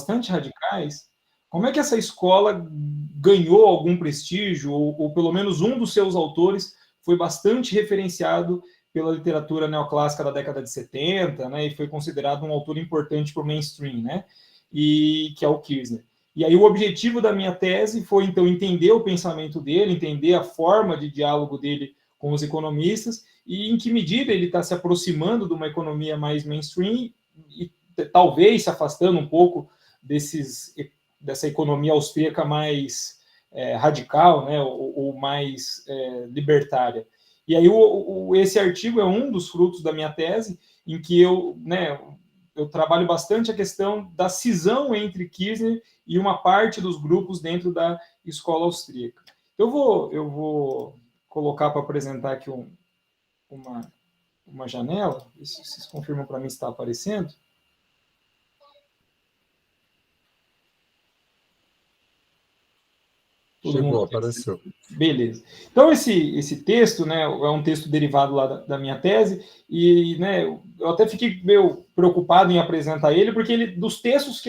bastante radicais, como é que essa escola ganhou algum prestígio, ou pelo menos um dos seus autores foi bastante referenciado pela literatura neoclássica da década de 70, né, e foi considerado um autor importante para o mainstream, né, e que é o Kirchner. E aí o objetivo da minha tese foi, então, entender o pensamento dele, entender a forma de diálogo dele com os economistas, e em que medida ele está se aproximando de uma economia mais mainstream e talvez se afastando um pouco dessa economia austríaca mais radical, né, ou mais libertária. E aí esse artigo é um dos frutos da minha tese, em que eu trabalho bastante a questão da cisão entre Kirchner e uma parte dos grupos dentro da escola austríaca. Eu vou colocar para apresentar aqui uma janela, vocês confirmam para mim se está aparecendo. Chegou, apareceu. Beleza. Então, esse texto, né, é um texto derivado lá da minha tese, e, né, eu até fiquei meio preocupado em apresentar ele, porque dos textos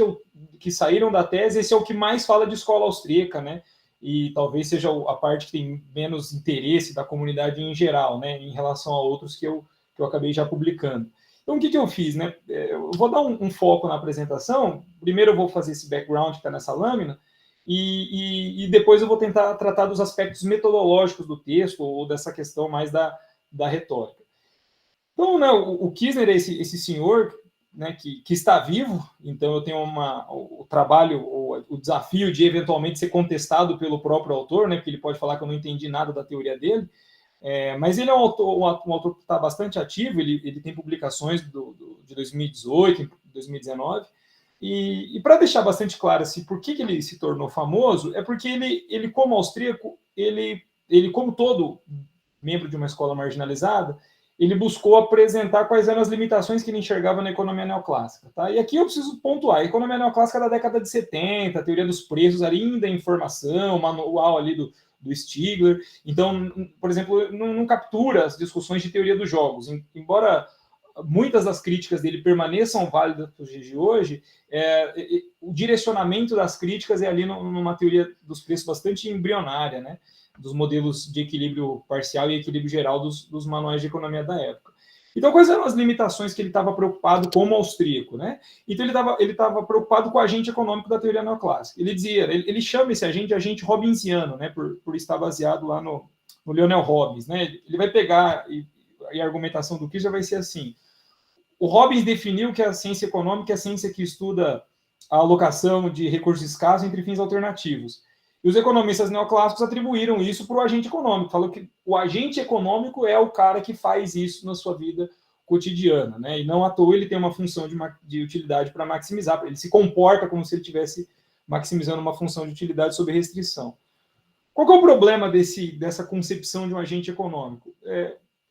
que saíram da tese, esse é o que mais fala de escola austríaca, né, e talvez seja a parte que tem menos interesse da comunidade em geral, né, em relação a outros que eu acabei já publicando. Então, o que eu fiz, né? Eu vou dar um foco na apresentação. Primeiro eu vou fazer esse background que está nessa lâmina, e depois eu vou tentar tratar dos aspectos metodológicos do texto, ou dessa questão mais da retórica. Então, né, o Kirchner é esse senhor, né, que está vivo, então eu tenho o trabalho, o desafio de eventualmente ser contestado pelo próprio autor, né, porque ele pode falar que eu não entendi nada da teoria dele, mas ele é um autor que está bastante ativo, ele tem publicações de 2018, 2019, e para deixar bastante claro assim, por que ele se tornou famoso, é porque ele como austríaco, ele como todo membro de uma escola marginalizada, ele buscou apresentar quais eram as limitações que ele enxergava na economia neoclássica. Tá? E aqui eu preciso pontuar, a economia neoclássica da década de 70, a teoria dos preços ainda em formação, o manual ali do Stigler. Então, por exemplo, não captura as discussões de teoria dos jogos. Embora muitas das críticas dele permaneçam válidas para os dias de hoje, o direcionamento das críticas é ali numa teoria dos preços bastante embrionária, né? Dos modelos de equilíbrio parcial e equilíbrio geral dos manuais de economia da época. Então, quais eram as limitações que ele estava preocupado como austríaco, né? Então, ele estava preocupado com o agente econômico da teoria neoclássica. Ele dizia, ele chama esse agente de agente robbinsiano, né? Por estar baseado lá no Lionel Robbins, né? Ele vai pegar, e a argumentação do Kirchner vai ser assim: o Robbins definiu que a ciência econômica é a ciência que estuda a alocação de recursos escassos entre fins alternativos. E os economistas neoclássicos atribuíram isso para o agente econômico. Falou que o agente econômico é o cara que faz isso na sua vida cotidiana, né? E não à toa ele tem uma função de utilidade para maximizar. Ele se comporta como se ele estivesse maximizando uma função de utilidade sob restrição. Qual é o problema dessa concepção de um agente econômico?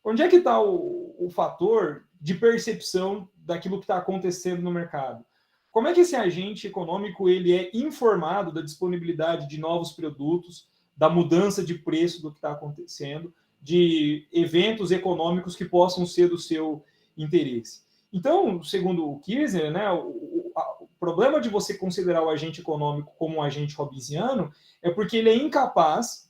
Onde é que está o fator de percepção daquilo que está acontecendo no mercado? Como é que esse agente econômico ele é informado da disponibilidade de novos produtos, da mudança de preço do que está acontecendo, de eventos econômicos que possam ser do seu interesse? Então, segundo o Kirchner, né, o problema de você considerar o agente econômico como um agente hobbesiano é porque ele é incapaz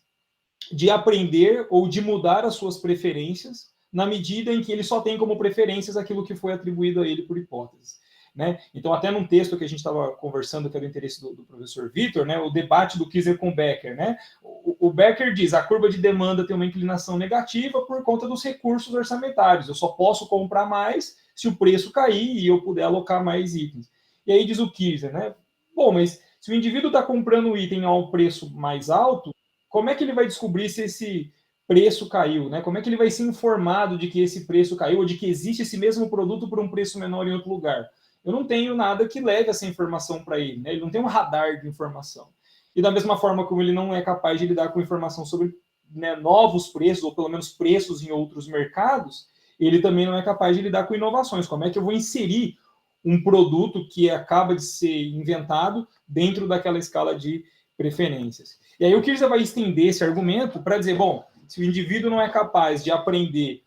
de aprender ou de mudar as suas preferências na medida em que ele só tem como preferências aquilo que foi atribuído a ele por hipótese. Né? Então, até num texto que a gente estava conversando, que era do interesse do professor Vitor, né, o debate do Kirchner com o Becker. Né? O Becker diz, a curva de demanda tem uma inclinação negativa por conta dos recursos orçamentários. Eu só posso comprar mais se o preço cair e eu puder alocar mais itens. E aí diz o Kirchner, né? Bom, mas se o indivíduo está comprando um item a um preço mais alto, como é que ele vai descobrir se esse preço caiu, né? Como é que ele vai ser informado de que esse preço caiu ou de que existe esse mesmo produto por um preço menor em outro lugar? Eu não tenho nada que leve essa informação para ele, né? Ele não tem um radar de informação. E da mesma forma como ele não é capaz de lidar com informação sobre, né, novos preços, ou pelo menos preços em outros mercados, ele também não é capaz de lidar com inovações. Como é que eu vou inserir um produto que acaba de ser inventado dentro daquela escala de preferências? E aí o Kirchner vai estender esse argumento para dizer, bom, se o indivíduo não é capaz de aprender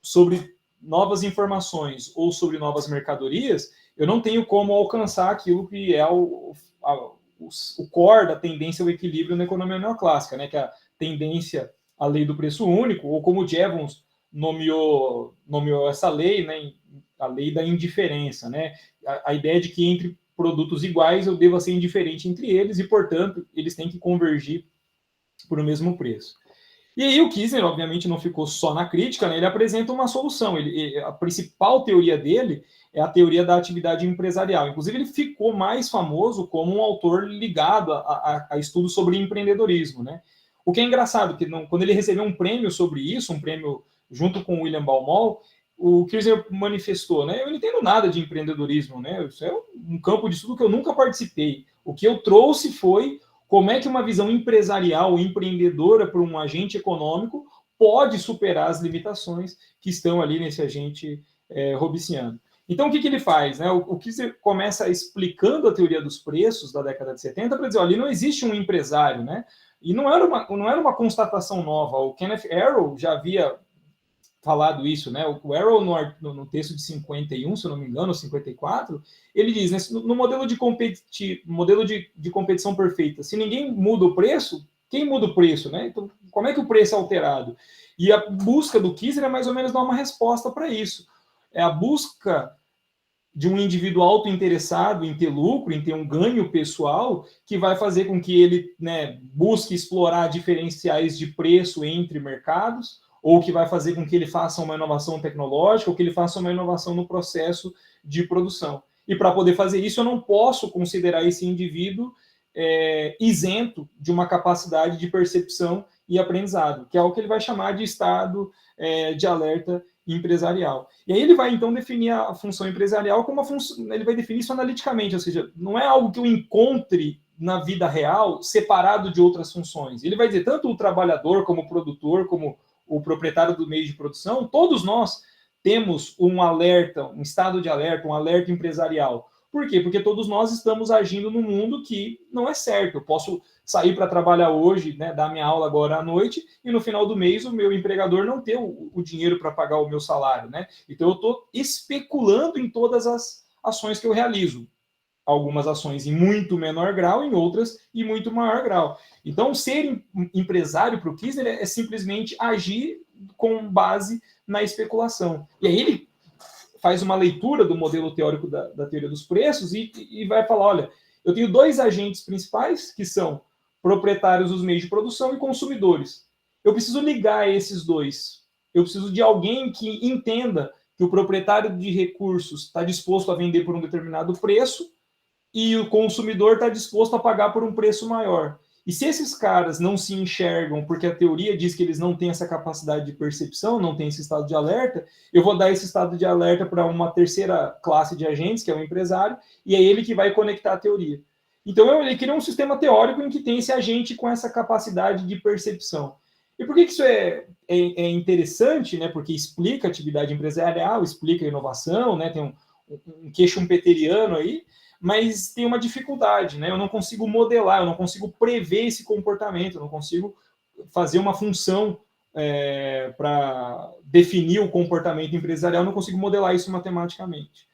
sobre novas informações ou sobre novas mercadorias, eu não tenho como alcançar aquilo que é o core da tendência ao equilíbrio na economia neoclássica, né, que é a tendência à lei do preço único, ou como Jevons nomeou essa lei, né, a lei da indiferença, né, a ideia de que entre produtos iguais eu devo ser indiferente entre eles e, portanto, eles têm que convergir por o mesmo preço. E aí o Kissinger, obviamente, não ficou só na crítica, né? Ele apresenta uma solução. A principal teoria dele é a teoria da atividade empresarial. Inclusive, ele ficou mais famoso como um autor ligado a estudos sobre empreendedorismo, né? O que é engraçado, que quando ele recebeu um prêmio sobre isso, um prêmio junto com o William Baumol, o Kissinger manifestou, né? Eu não entendo nada de empreendedorismo, né? Isso é um campo de estudo que eu nunca participei. O que eu trouxe foi como é que uma visão empresarial, empreendedora para um agente econômico pode superar as limitações que estão ali nesse agente hobbesiano. Então, o que ele faz? Né? O Kissinger começa explicando a teoria dos preços da década de 70 para dizer, olha, ali não existe um empresário, né? E não era uma constatação nova. O Kenneth Arrow já havia falado isso, né? O Arrow, no texto de 51, se eu não me engano, 54, ele diz, né, no modelo de competição perfeita, se ninguém muda o preço, quem muda o preço, né? Então, como é que o preço é alterado? E a busca do Kissinger é mais ou menos dar uma resposta para isso. É a busca de um indivíduo autointeressado em ter lucro, em ter um ganho pessoal, que vai fazer com que ele, né, busque explorar diferenciais de preço entre mercados, ou que vai fazer com que ele faça uma inovação tecnológica, ou que ele faça uma inovação no processo de produção. E para poder fazer isso, eu não posso considerar esse indivíduo isento de uma capacidade de percepção e aprendizado, que é o que ele vai chamar de estado de alerta empresarial. E aí ele vai, então, definir a função empresarial como uma função, ele vai definir isso analiticamente, ou seja, não é algo que eu encontre na vida real separado de outras funções. Ele vai dizer, tanto o trabalhador, como o produtor, como o proprietário do meio de produção, todos nós temos um alerta, um estado de alerta, um alerta empresarial. Por quê? Porque todos nós estamos agindo num mundo que não é certo. Eu posso sair para trabalhar hoje, né, dar minha aula agora à noite, e no final do mês o meu empregador não ter o dinheiro para pagar o meu salário, né? Então eu estou especulando em todas as ações que eu realizo. Algumas ações em muito menor grau, em outras em muito maior grau. Então, ser empresário para o Kissinger é simplesmente agir com base na especulação. E aí ele faz uma leitura do modelo teórico da teoria dos preços e vai falar, olha, eu tenho dois agentes principais, que são proprietários dos meios de produção e consumidores. Eu preciso ligar esses dois. Eu preciso de alguém que entenda que o proprietário de recursos está disposto a vender por um determinado preço e o consumidor está disposto a pagar por um preço maior. E se esses caras não se enxergam, porque a teoria diz que eles não têm essa capacidade de percepção, não têm esse estado de alerta, eu vou dar esse estado de alerta para uma terceira classe de agentes, que é o empresário, e é ele que vai conectar a teoria. Então, ele cria um sistema teórico em que tem esse agente com essa capacidade de percepção. E por que isso é interessante? Né? Porque explica a atividade empresarial, explica a inovação, né? Tem um queixo schumpeteriano aí, mas tem uma dificuldade, né? Eu não consigo modelar, eu não consigo prever esse comportamento, eu não consigo fazer uma função para definir o comportamento empresarial, eu não consigo modelar isso matematicamente.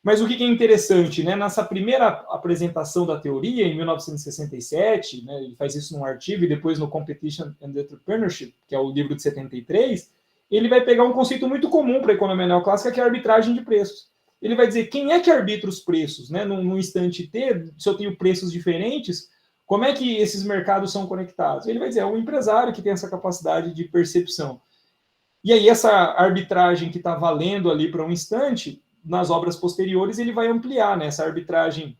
Mas o que é interessante, né? Nessa primeira apresentação da teoria, em 1967, né, ele faz isso num artigo, e depois no Competition and Entrepreneurship, que é o livro de 73, ele vai pegar um conceito muito comum para a economia neoclássica, que é a arbitragem de preços. Ele vai dizer quem é que arbitra os preços, né? Num instante T, se eu tenho preços diferentes, como é que esses mercados são conectados? Ele vai dizer, é o empresário que tem essa capacidade de percepção. E aí essa arbitragem que está valendo ali para um instante, nas obras posteriores ele vai ampliar, né? Essa arbitragem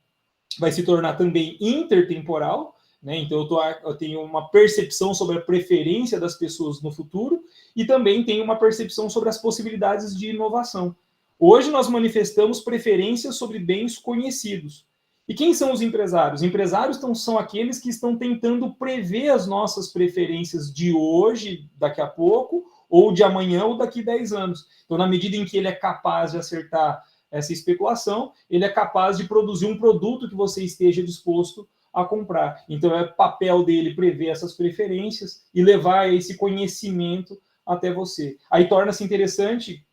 vai se tornar também intertemporal, né? Então eu tenho uma percepção sobre a preferência das pessoas no futuro e também tenho uma percepção sobre as possibilidades de inovação. Hoje nós manifestamos preferências sobre bens conhecidos. E quem são os empresários? Os empresários são aqueles que estão tentando prever as nossas preferências de hoje, daqui a pouco, ou de amanhã, ou daqui a 10 anos. Então, na medida em que ele é capaz de acertar essa especulação, ele é capaz de produzir um produto que você esteja disposto a comprar. Então, é papel dele prever essas preferências e levar esse conhecimento até você. Aí torna-se interessante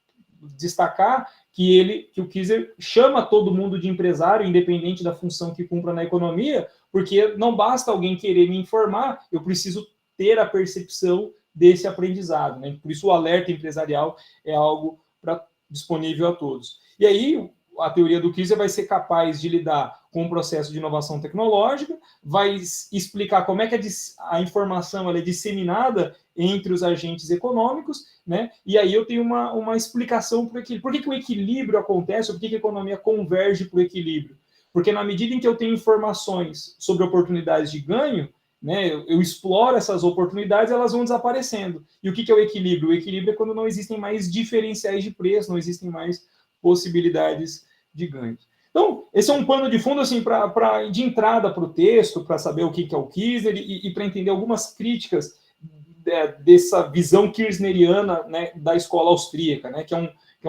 destacar que o Kiesinger chama todo mundo de empresário, independente da função que cumpra na economia, porque não basta alguém querer me informar, eu preciso ter a percepção desse aprendizado, né? Por isso o alerta empresarial é algo disponível a todos. E aí a teoria do Kiesinger vai ser capaz de lidar com o processo de inovação tecnológica, vai explicar como é que a informação ela é disseminada entre os agentes econômicos, né? E aí eu tenho uma explicação para aquilo. Por que o equilíbrio acontece? Por que a economia converge para o equilíbrio? Porque na medida em que eu tenho informações sobre oportunidades de ganho, né, eu exploro essas oportunidades, elas vão desaparecendo. E o que é o equilíbrio? O equilíbrio é quando não existem mais diferenciais de preço, não existem mais possibilidades de ganho. Então, esse é um pano de fundo assim, de entrada para o texto, para saber o que é o Kiesinger e para entender algumas críticas dessa visão kirchneriana, né, da escola austríaca, né, que é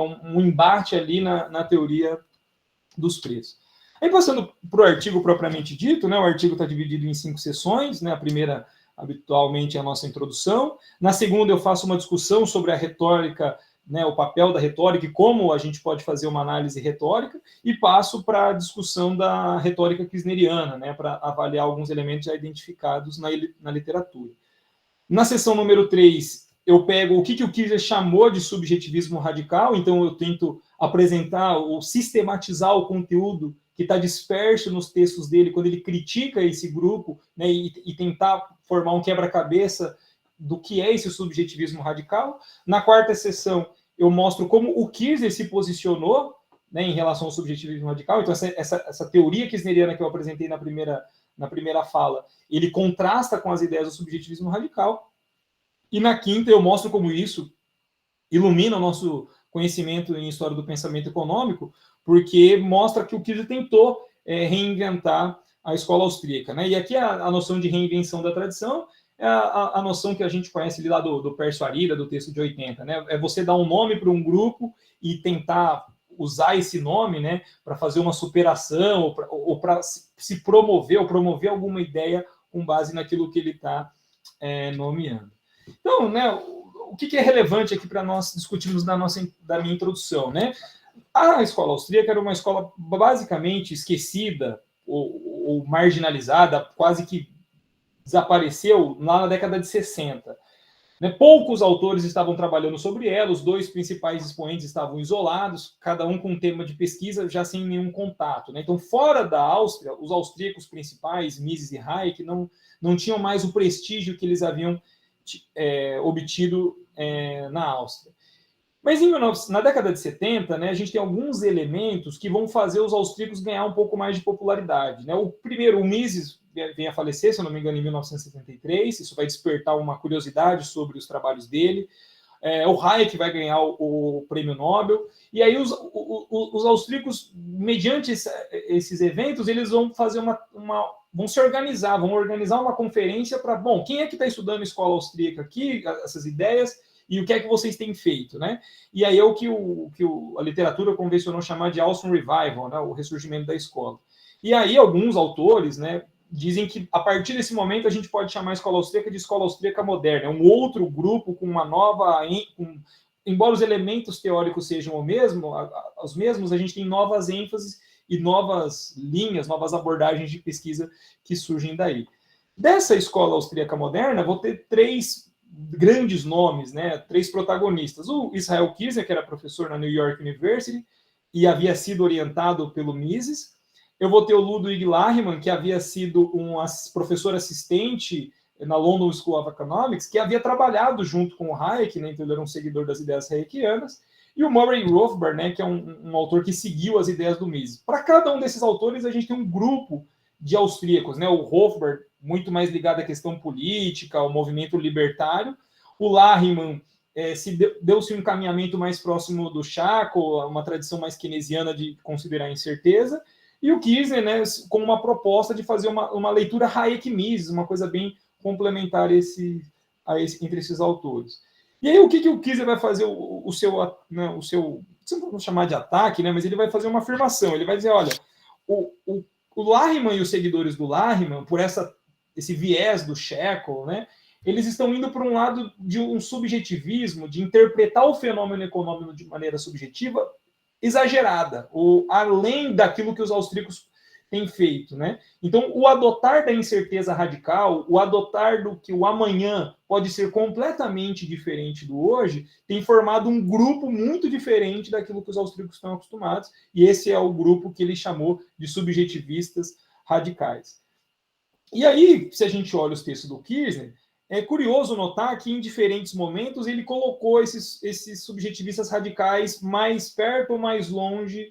um embate ali na teoria dos preços. Aí, passando para o artigo propriamente dito, né, o artigo está dividido em 5 sessões, né, a primeira, habitualmente, é a nossa introdução. Na segunda, eu faço uma discussão sobre a retórica, né, o papel da retórica e como a gente pode fazer uma análise retórica, e passo para a discussão da retórica kirchneriana, né, para avaliar alguns elementos já identificados na literatura. Na sessão número 3, eu pego o que o Kiesinger chamou de subjetivismo radical, então eu tento apresentar ou sistematizar o conteúdo que está disperso nos textos dele, quando ele critica esse grupo, né, e tentar formar um quebra-cabeça do que é esse subjetivismo radical. Na quarta sessão, eu mostro como o Kiesinger se posicionou, né, em relação ao subjetivismo radical. Então, essa teoria kirchneriana que eu apresentei na primeira fala, ele contrasta com as ideias do subjetivismo radical. E na quinta, eu mostro como isso ilumina o nosso conhecimento em história do pensamento econômico, porque mostra que o Kiesinger tentou reinventar a escola austríaca, né? E aqui a noção de reinvenção da tradição é a noção que a gente conhece ali lá do Pércio Arida, do texto de 80, né? É você dar um nome para um grupo e tentar usar esse nome, né, para fazer uma superação ou para se promover ou promover alguma ideia com base naquilo que ele está nomeando. Então, né, o que é relevante aqui para nós discutirmos da minha introdução, né? A escola austríaca era uma escola basicamente esquecida ou marginalizada, quase que desapareceu lá na década de 60. Né? Poucos autores estavam trabalhando sobre ela, os 2 principais expoentes estavam isolados, cada um com um tema de pesquisa, já sem nenhum contato. Né? Então, fora da Áustria, os austríacos principais, Mises e Hayek, não tinham mais o prestígio que eles haviam obtido na Áustria. Mas na década de 70, né, a gente tem alguns elementos que vão fazer os austríacos ganhar um pouco mais de popularidade. Né? O primeiro, o Mises vem a falecer, se eu não me engano, em 1973. Isso vai despertar uma curiosidade sobre os trabalhos dele. O Hayek vai ganhar o prêmio Nobel. E aí os austríacos, mediante esses eventos, eles vão fazer vão se organizar, vão organizar uma conferência para, bom, quem é que está estudando a escola austríaca aqui, essas ideias, e o que é que vocês têm feito, né? E aí é o que a literatura convencionou chamar de Austrian Revival, né? O ressurgimento da escola. E aí alguns autores, né, dizem que a partir desse momento a gente pode chamar a escola austríaca de escola austríaca moderna, um outro grupo com uma nova... embora os elementos teóricos sejam os mesmos, a gente tem novas ênfases e novas linhas, novas abordagens de pesquisa que surgem daí. Dessa escola austríaca moderna, vou ter 3 grandes nomes, né, 3 protagonistas. O Israel Kiesinger, que era professor na New York University e havia sido orientado pelo Mises. Eu vou ter o Ludwig Lahmann, que havia sido um professor assistente na London School of Economics, que havia trabalhado junto com o Hayek, né, então ele era um seguidor das ideias hayekianas. E o Murray Rothbard, né, que é um autor que seguiu as ideias do Mises. Para cada um desses autores, a gente tem um grupo de austríacos, né? O Rothbard, muito mais ligado à questão política, ao movimento libertário. O Lahmann deu-se um encaminhamento mais próximo do Charcot, uma tradição mais keynesiana de considerar incerteza. E o Kiesinger, né, com uma proposta de fazer uma leitura Hayek-Mises, uma coisa bem complementar entre esses autores. E aí, o que o Kiesinger vai fazer o seu, não vamos chamar de ataque, né, mas ele vai fazer uma afirmação. Ele vai dizer, olha, o Lahmann e os seguidores do Lahmann, por esse viés do Charcot, né, eles estão indo para um lado de um subjetivismo, de interpretar o fenômeno econômico de maneira subjetiva, exagerada, ou além daquilo que os austríacos têm feito, né? Então, o adotar da incerteza radical, o adotar do que o amanhã pode ser completamente diferente do hoje, tem formado um grupo muito diferente daquilo que os austríacos estão acostumados, e esse é o grupo que ele chamou de subjetivistas radicais. E aí, se a gente olha os textos do Kirchner, é curioso notar que em diferentes momentos ele colocou esses subjetivistas radicais mais perto ou mais longe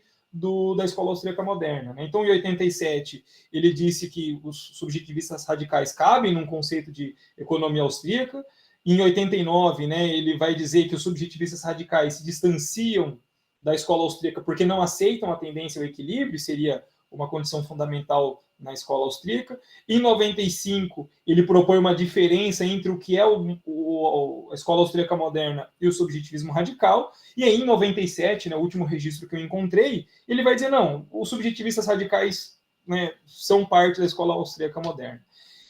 da escola austríaca moderna. Né? Então, em 87, ele disse que os subjetivistas radicais cabem num conceito de economia austríaca. Em 89, né, ele vai dizer que os subjetivistas radicais se distanciam da escola austríaca porque não aceitam a tendência ao equilíbrio, seria uma condição fundamental na escola austríaca. Em 95, ele propõe uma diferença entre o que é a escola austríaca moderna e o subjetivismo radical. E aí, em 97, né, o último registro que eu encontrei, ele vai dizer, não, os subjetivistas radicais, né, são parte da escola austríaca moderna.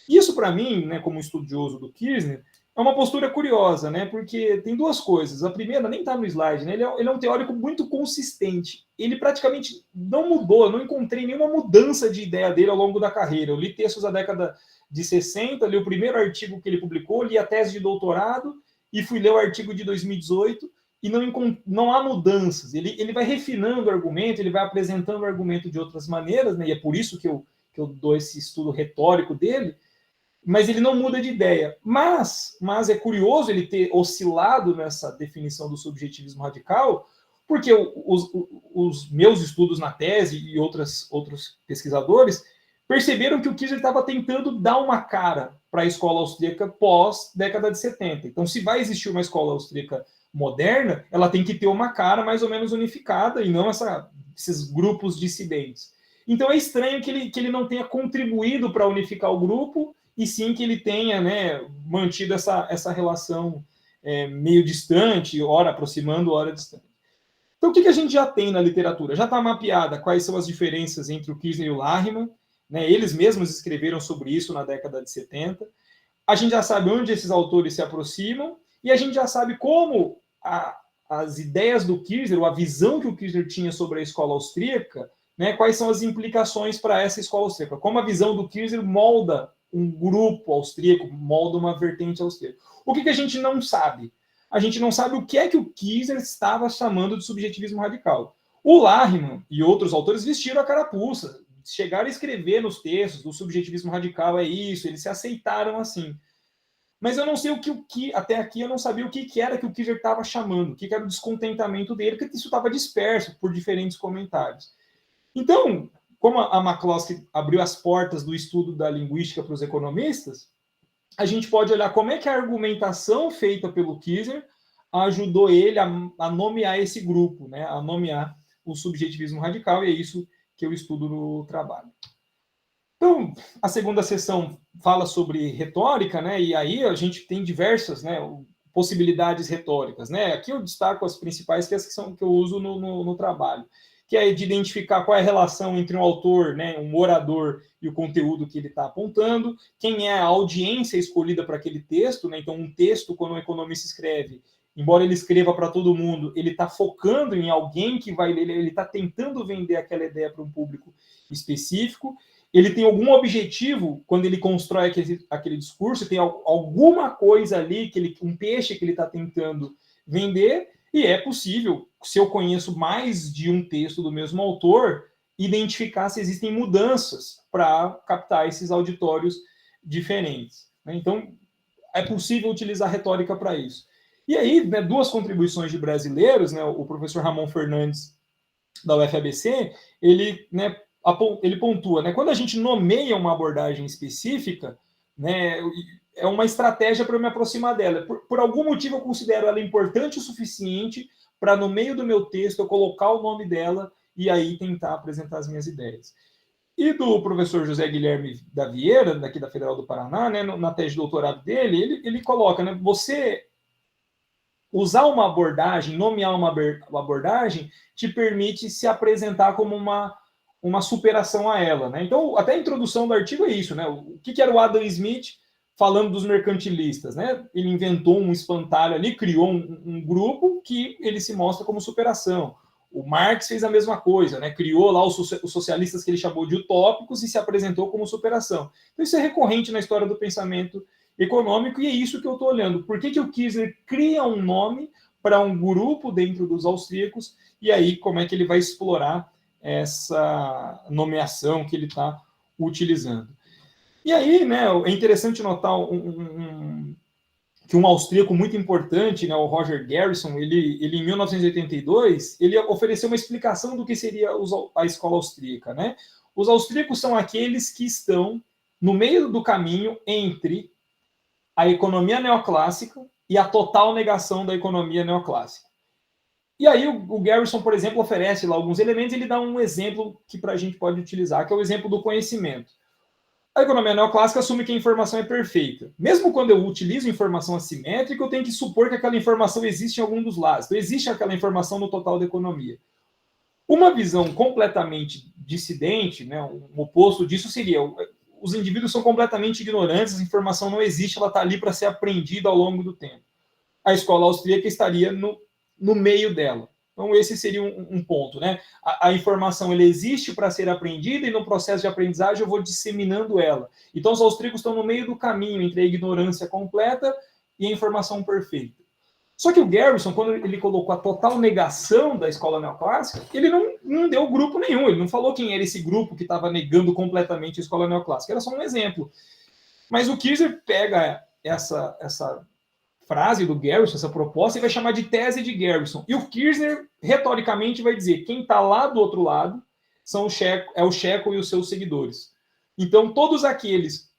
Isso, para mim, né, como estudioso do Kirchner, é uma postura curiosa, né? Porque tem duas coisas. A primeira nem está no slide, né? Ele é um teórico muito consistente. Ele praticamente não mudou, eu não encontrei nenhuma mudança de ideia dele ao longo da carreira. Eu li textos da década de 60, li o primeiro artigo que ele publicou, li a tese de doutorado e fui ler o artigo de 2018 e não há mudanças. Ele vai refinando o argumento, ele vai apresentando o argumento de outras maneiras, né? E é por isso que eu dou esse estudo retórico dele, mas ele não muda de ideia. Mas é curioso ele ter oscilado nessa definição do subjetivismo radical, porque os meus estudos na tese e outros pesquisadores perceberam que o Kirchner estava tentando dar uma cara para a escola austríaca pós década de 70. Então, se vai existir uma escola austríaca moderna, ela tem que ter uma cara mais ou menos unificada e não esses grupos dissidentes. Então, é estranho que ele não tenha contribuído para unificar o grupo, e sim que ele tenha, né, mantido essa relação meio distante, ora aproximando, ora distante. Então, o que a gente já tem na literatura? Já está mapeada quais são as diferenças entre o Kirchner e o Lachmann, né? Eles mesmos escreveram sobre isso na década de 70. A gente já sabe onde esses autores se aproximam, e a gente já sabe como as ideias do Kirchner, ou a visão que o Kirchner tinha sobre a escola austríaca, né, quais são as implicações para essa escola austríaca, como a visão do Kirchner molda um grupo austríaco, molda uma vertente austríaca. O que a gente não sabe? A gente não sabe o que é que o Kirchner estava chamando de subjetivismo radical. O Lachmann e outros autores vestiram a carapuça, chegaram a escrever nos textos do subjetivismo radical é isso, eles se aceitaram assim. Mas eu não sei até aqui eu não sabia o que era que o Kirchner estava chamando, o que era o descontentamento dele, porque isso estava disperso por diferentes comentários. Então, como a McCloskey abriu as portas do estudo da linguística para os economistas, a gente pode olhar como é que a argumentação feita pelo Kirchner ajudou ele a nomear esse grupo, né, a nomear o subjetivismo radical, e é isso que eu estudo no trabalho. Então, a segunda sessão fala sobre retórica, né, e aí a gente tem diversas, né, possibilidades retóricas, né. Aqui eu destaco as principais, que eu uso no trabalho, que é de identificar qual é a relação entre um autor, né, um orador, e o conteúdo que ele está apontando, quem é a audiência escolhida para aquele texto, né? Então, um texto, quando um economista escreve, embora ele escreva para todo mundo, ele está focando em alguém que vai ler, ele está tentando vender aquela ideia para um público específico, ele tem algum objetivo quando ele constrói aquele discurso, tem alguma coisa ali, um peixe que ele está tentando vender, e é possível, se eu conheço mais de um texto do mesmo autor, identificar se existem mudanças para captar esses auditórios diferentes. Né? Então, é possível utilizar retórica para isso. E aí, né, duas contribuições de brasileiros, né, o professor Ramon Fernandes, da UFABC, ele pontua, né, quando a gente nomeia uma abordagem específica, né, é uma estratégia para eu me aproximar dela. Por algum motivo, eu considero ela importante o suficiente para, no meio do meu texto, eu colocar o nome dela e aí tentar apresentar as minhas ideias. E do professor José Guilherme da Vieira, daqui da Federal do Paraná, né, na tese de doutorado dele, ele coloca, né, você usar uma abordagem, nomear uma abordagem, te permite se apresentar como uma superação a ela. Né? Então, até a introdução do artigo é isso. Né? O que era o Adam Smith falando dos mercantilistas? Né? Ele inventou um espantalho ali, criou um grupo que ele se mostra como superação. O Marx fez a mesma coisa, né? Criou lá os socialistas que ele chamou de utópicos e se apresentou como superação. Então isso é recorrente na história do pensamento econômico e é isso que eu estou olhando. Por que o Kirchner cria um nome para um grupo dentro dos austríacos e aí como é que ele vai explorar essa nomeação que ele está utilizando. E aí, né, é interessante notar que um austríaco muito importante, né, o Roger Garrison, ele em 1982, ele ofereceu uma explicação do que seria a escola austríaca, né? Os austríacos são aqueles que estão no meio do caminho entre a economia neoclássica e a total negação da economia neoclássica. E aí o Garrison, por exemplo, oferece lá alguns elementos, ele dá um exemplo que a gente pode utilizar, que é o exemplo do conhecimento. A economia neoclássica assume que a informação é perfeita. Mesmo quando eu utilizo informação assimétrica, eu tenho que supor que aquela informação existe em algum dos lados. Então, existe aquela informação no total da economia. Uma visão completamente dissidente, né, um oposto disso seria os indivíduos são completamente ignorantes, a informação não existe, ela está ali para ser aprendida ao longo do tempo. A escola austríaca estaria no meio dela. Então, esse seria um ponto, né? A informação ela existe para ser aprendida e no processo de aprendizagem eu vou disseminando ela. Então, os austríacos estão no meio do caminho entre a ignorância completa e a informação perfeita. Só que o Garrison, quando ele colocou a total negação da escola neoclássica, ele não deu grupo nenhum, ele não falou quem era esse grupo que estava negando completamente a escola neoclássica, era só um exemplo. Mas o Kirchner pega essa frase do Garrison, essa proposta, e vai chamar de tese de Garrison. E o Kirchner, retoricamente, vai dizer quem está lá do outro lado é o Checo e os seus seguidores. Então, todos aqueles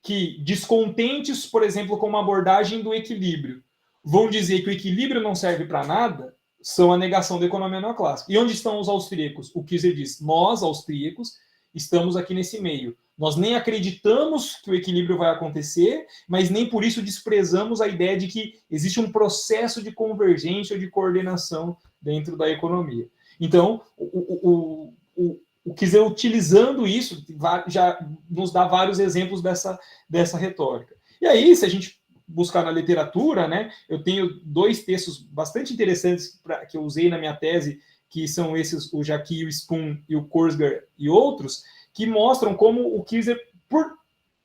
que, descontentes, por exemplo, com uma abordagem do equilíbrio, vão dizer que o equilíbrio não serve para nada, são a negação da economia neoclássica. E onde estão os austríacos? O Kirchner diz, nós, austríacos, estamos aqui nesse meio. Nós nem acreditamos que o equilíbrio vai acontecer, mas nem por isso desprezamos a ideia de que existe um processo de convergência ou de coordenação dentro da economia. Então, o Kirchner, utilizando isso, já nos dá vários exemplos dessa retórica. E aí, se a gente buscar na literatura, né, eu tenho dois textos bastante interessantes que eu usei na minha tese, que são esses, o Jacqui, o Spoon e o Korsgaard e outros, que mostram como o Kirchner, por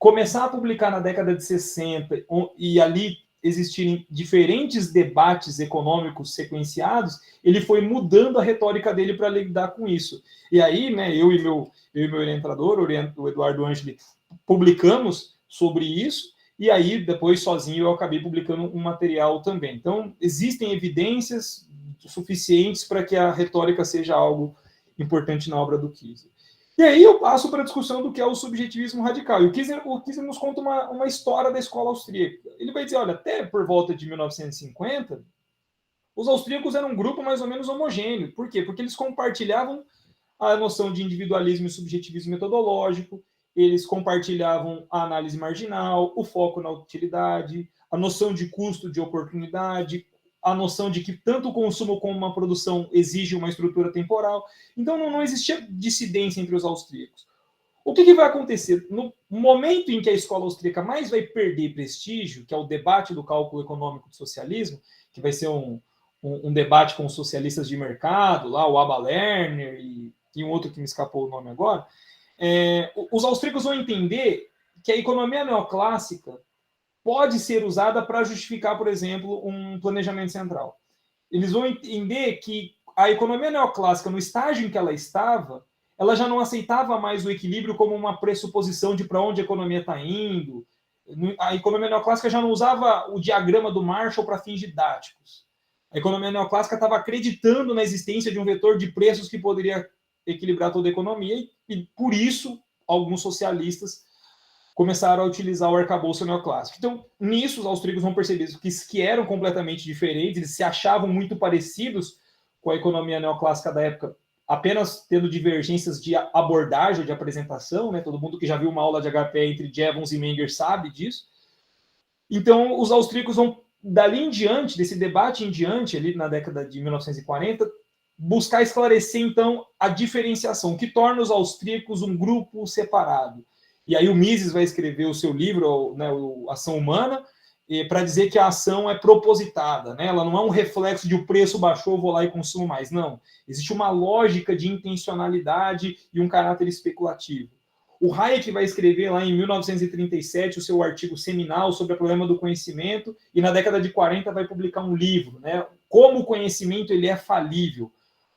começar a publicar na década de 60 e ali existirem diferentes debates econômicos sequenciados, ele foi mudando a retórica dele para lidar com isso. E aí, né, eu e meu orientador, o Eduardo Angeli, publicamos sobre isso, e aí, depois, sozinho, eu acabei publicando um material também. Então, existem evidências suficientes para que a retórica seja algo importante na obra do Kirchner. E aí eu passo para a discussão do que é o subjetivismo radical. E o Kirchner nos conta uma história da escola austríaca. Ele vai dizer, olha, até por volta de 1950, os austríacos eram um grupo mais ou menos homogêneo. Por quê? Porque eles compartilhavam a noção de individualismo e subjetivismo metodológico, eles compartilhavam a análise marginal, o foco na utilidade, a noção de custo de oportunidade, a noção de que tanto o consumo como uma produção exige uma estrutura temporal. Então, não existia dissidência entre os austríacos. O que vai acontecer? No momento em que a escola austríaca mais vai perder prestígio, que é o debate do cálculo econômico do socialismo, que vai ser um debate com os socialistas de mercado, lá o Abba Lerner e um outro que me escapou o nome agora, os austríacos vão entender que a economia neoclássica pode ser usada para justificar, por exemplo, um planejamento central. Eles vão entender que a economia neoclássica, no estágio em que ela estava, ela já não aceitava mais o equilíbrio como uma pressuposição de para onde a economia está indo. A economia neoclássica já não usava o diagrama do Marshall para fins didáticos. A economia neoclássica estava acreditando na existência de um vetor de preços que poderia equilibrar toda a economia e por isso, alguns socialistas começaram a utilizar o arcabouço neoclássico. Então, nisso, os austríacos vão perceber que eram completamente diferentes, eles se achavam muito parecidos com a economia neoclássica da época, apenas tendo divergências de abordagem, de apresentação, né? Todo mundo que já viu uma aula de HPE entre Jevons e Menger sabe disso. Então, os austríacos vão, dali em diante, desse debate em diante, ali na década de 1940, buscar esclarecer, então, a diferenciação, que torna os austríacos um grupo separado. E aí o Mises vai escrever o seu livro, né, Ação Humana, para dizer que a ação é propositada, né? Ela não é um reflexo de o preço baixou, vou lá e consumo mais. Não. Existe uma lógica de intencionalidade e um caráter especulativo. O Hayek vai escrever lá em 1937 o seu artigo seminal sobre o problema do conhecimento e na década de 40 vai publicar um livro, né? Como o conhecimento ele é falível.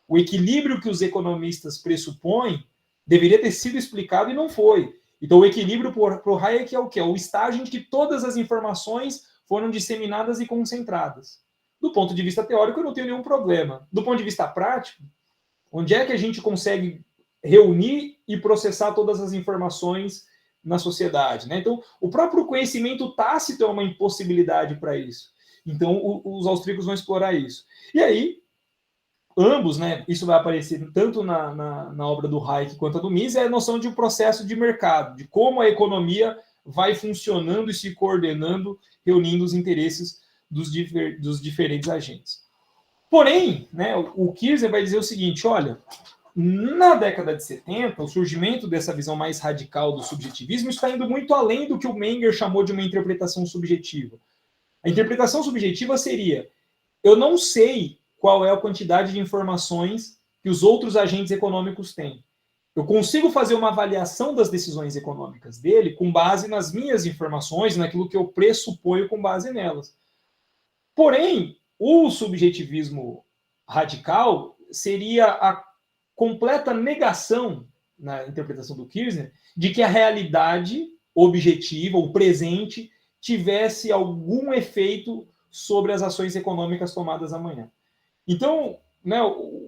O equilíbrio que os economistas pressupõem deveria ter sido explicado e não foi. Então, o equilíbrio para o Hayek é o quê? É o estágio em que todas as informações foram disseminadas e concentradas. Do ponto de vista teórico, eu não tenho nenhum problema. Do ponto de vista prático, onde é que a gente consegue reunir e processar todas as informações na sociedade, né? Então, o próprio conhecimento tácito é uma impossibilidade para isso. Então, os austríacos vão explorar isso. E aí, ambos, né, isso vai aparecer tanto na obra do Hayek quanto a do Mises, é a noção de um processo de mercado, de como a economia vai funcionando e se coordenando, reunindo os interesses dos diferentes agentes. Porém, né, o Kirchner vai dizer o seguinte, olha, na década de 70, o surgimento dessa visão mais radical do subjetivismo está indo muito além do que o Menger chamou de uma interpretação subjetiva. A interpretação subjetiva seria, eu não sei qual é a quantidade de informações que os outros agentes econômicos têm. Eu consigo fazer uma avaliação das decisões econômicas dele com base nas minhas informações, naquilo que eu pressuponho com base nelas. Porém, o subjetivismo radical seria a completa negação, na interpretação do Kirchner, de que a realidade objetiva, o presente, tivesse algum efeito sobre as ações econômicas tomadas amanhã. Então, né,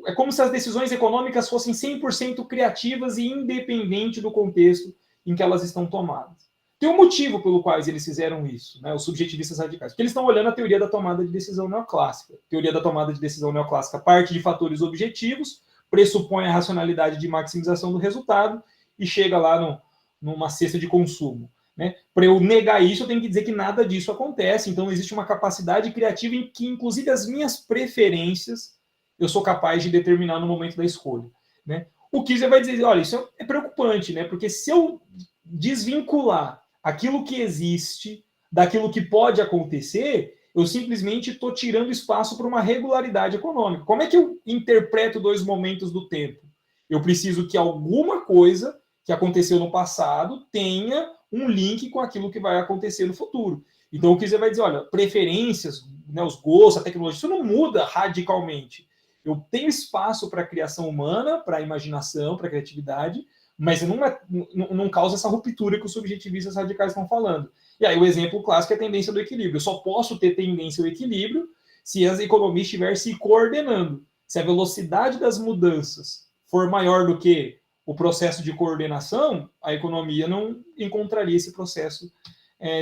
é como se as decisões econômicas fossem 100% criativas e independentes do contexto em que elas estão tomadas. Tem um motivo pelo qual eles fizeram isso, né, os subjetivistas radicais, porque eles estão olhando a teoria da tomada de decisão neoclássica. A teoria da tomada de decisão neoclássica parte de fatores objetivos, pressupõe a racionalidade de maximização do resultado e chega lá numa cesta de consumo. Né? Para eu negar isso, eu tenho que dizer que nada disso acontece. Então, existe uma capacidade criativa em que, inclusive, as minhas preferências eu sou capaz de determinar no momento da escolha. Né? O Kirchner vai dizer, olha, isso é preocupante, né? Porque se eu desvincular aquilo que existe daquilo que pode acontecer, eu simplesmente estou tirando espaço para uma regularidade econômica. Como é que eu interpreto dois momentos do tempo? Eu preciso que alguma coisa que aconteceu no passado tenha um link com aquilo que vai acontecer no futuro. Então, o que você vai dizer, olha, preferências, né, os gostos, a tecnologia, isso não muda radicalmente. Eu tenho espaço para a criação humana, para a imaginação, para a criatividade, mas não causa essa ruptura que os subjetivistas radicais estão falando. E aí o exemplo clássico é a tendência do equilíbrio. Eu só posso ter tendência ao equilíbrio se as economias estiverem se coordenando. Se a velocidade das mudanças for maior do que o processo de coordenação, a economia não encontraria esse processo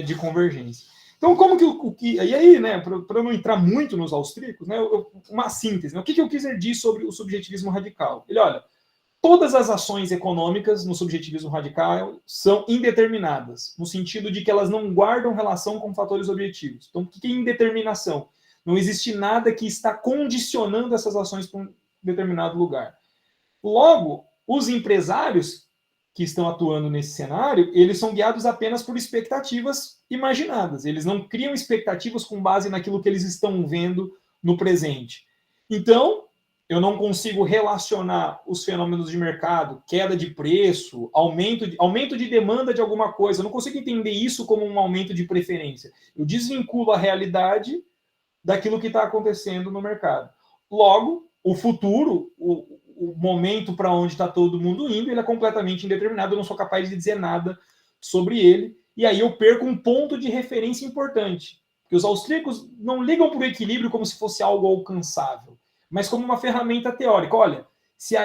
de convergência. Então, como que e aí, né, para não entrar muito nos austríacos, né, uma síntese. Né, o que o Kirchner diz sobre o subjetivismo radical? Ele, olha, todas as ações econômicas no subjetivismo radical são indeterminadas, no sentido de que elas não guardam relação com fatores objetivos. Então, o que é indeterminação? Não existe nada que está condicionando essas ações para um determinado lugar. Logo, os empresários que estão atuando nesse cenário, eles são guiados apenas por expectativas imaginadas. Eles não criam expectativas com base naquilo que eles estão vendo no presente. Então, eu não consigo relacionar os fenômenos de mercado, queda de preço, aumento de demanda de alguma coisa. Eu não consigo entender isso como um aumento de preferência. Eu desvinculo a realidade daquilo que está acontecendo no mercado. Logo, o futuro, o momento para onde está todo mundo indo, ele é completamente indeterminado, eu não sou capaz de dizer nada sobre ele, e aí eu perco um ponto de referência importante, porque os austríacos não ligam para o equilíbrio como se fosse algo alcançável, mas como uma ferramenta teórica. Olha, se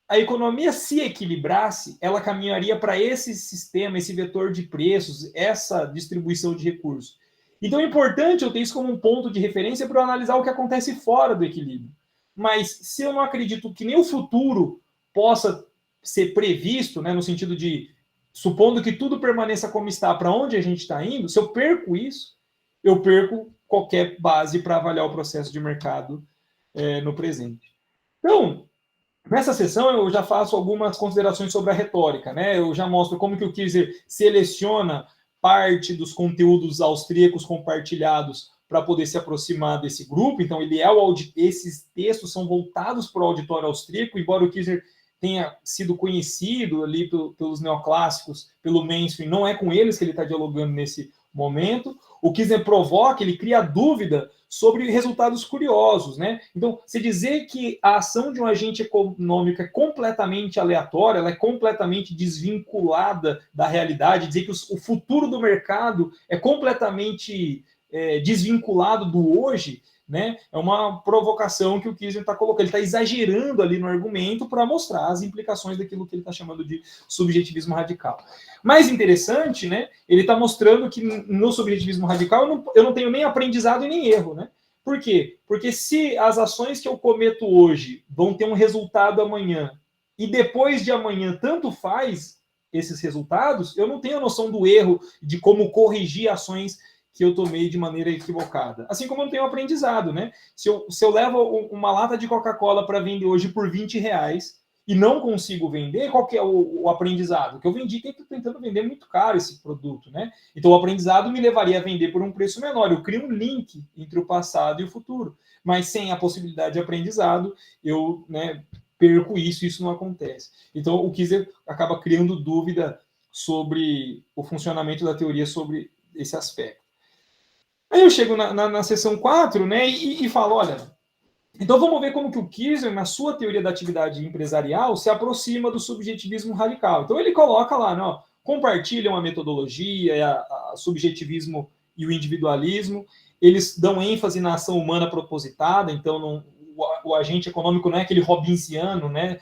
a economia se equilibrasse, ela caminharia para esse sistema, esse vetor de preços, essa distribuição de recursos. Então é importante eu ter isso como um ponto de referência para eu analisar o que acontece fora do equilíbrio. Mas se eu não acredito que nem o futuro possa ser previsto, né, no sentido de, supondo que tudo permaneça como está, para onde a gente está indo, se eu perco isso, eu perco qualquer base para avaliar o processo de mercado no presente. Então, nessa sessão eu já faço algumas considerações sobre a retórica, né? Eu já mostro como que o Kirchner seleciona parte dos conteúdos austríacos compartilhados para poder se aproximar desse grupo. Então, esses textos são voltados para o auditório austríaco, embora o Kiesinger tenha sido conhecido ali pelos neoclássicos, pelo mainstream, não é com eles que ele está dialogando nesse momento. O Kiesinger provoca, ele cria dúvida sobre resultados curiosos, né? Então, se dizer que a ação de um agente econômico é completamente aleatória, ela é completamente desvinculada da realidade, dizer que o futuro do mercado é completamente desvinculado do hoje, né? É uma provocação que o Kiesinger está colocando. Ele está exagerando ali no argumento para mostrar as implicações daquilo que ele está chamando de subjetivismo radical. Mais interessante, né? Ele está mostrando que no subjetivismo radical eu não tenho nem aprendizado e nem erro, né? Por quê? Porque se as ações que eu cometo hoje vão ter um resultado amanhã e depois de amanhã tanto faz esses resultados, eu não tenho a noção do erro, de como corrigir ações que eu tomei de maneira equivocada. Assim como eu não tenho aprendizado, né? Se eu levo uma lata de Coca-Cola para vender hoje por R$20 e não consigo vender, qual que é o aprendizado? Que eu vendi tentando vender muito caro esse produto, né? Então o aprendizado me levaria a vender por um preço menor. Eu crio um link entre o passado e o futuro. Mas sem a possibilidade de aprendizado, eu, né, perco isso não acontece. Então o Kiesinger acaba criando dúvida sobre o funcionamento da teoria sobre esse aspecto. Aí eu chego na seção 4, né, e falo, olha, então vamos ver como que o Kiesinger, na sua teoria da atividade empresarial, se aproxima do subjetivismo radical. Então ele coloca lá, né, compartilham a metodologia, a subjetivismo e o individualismo, eles dão ênfase na ação humana propositada, então o agente econômico não é aquele robinsiano, né,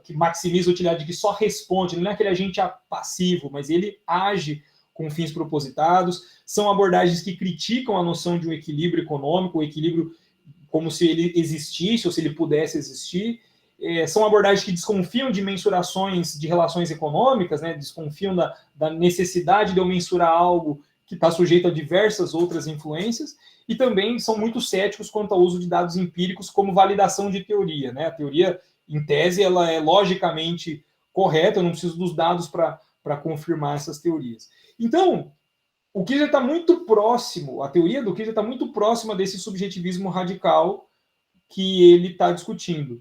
que maximiza a utilidade, que só responde, ele não é aquele agente passivo, mas ele age com fins propositados. São abordagens que criticam a noção de um equilíbrio econômico, o equilíbrio como se ele existisse ou se ele pudesse existir. São abordagens que desconfiam de mensurações de relações econômicas, né? Desconfiam da necessidade de eu mensurar algo que está sujeito a diversas outras influências, e também são muito céticos quanto ao uso de dados empíricos como validação de teoria, né? A teoria, em tese, ela é logicamente correta, eu não preciso dos dados para confirmar essas teorias. Então, o Kiesinger está muito próximo, a teoria do Kiesinger está muito próxima desse subjetivismo radical que ele está discutindo.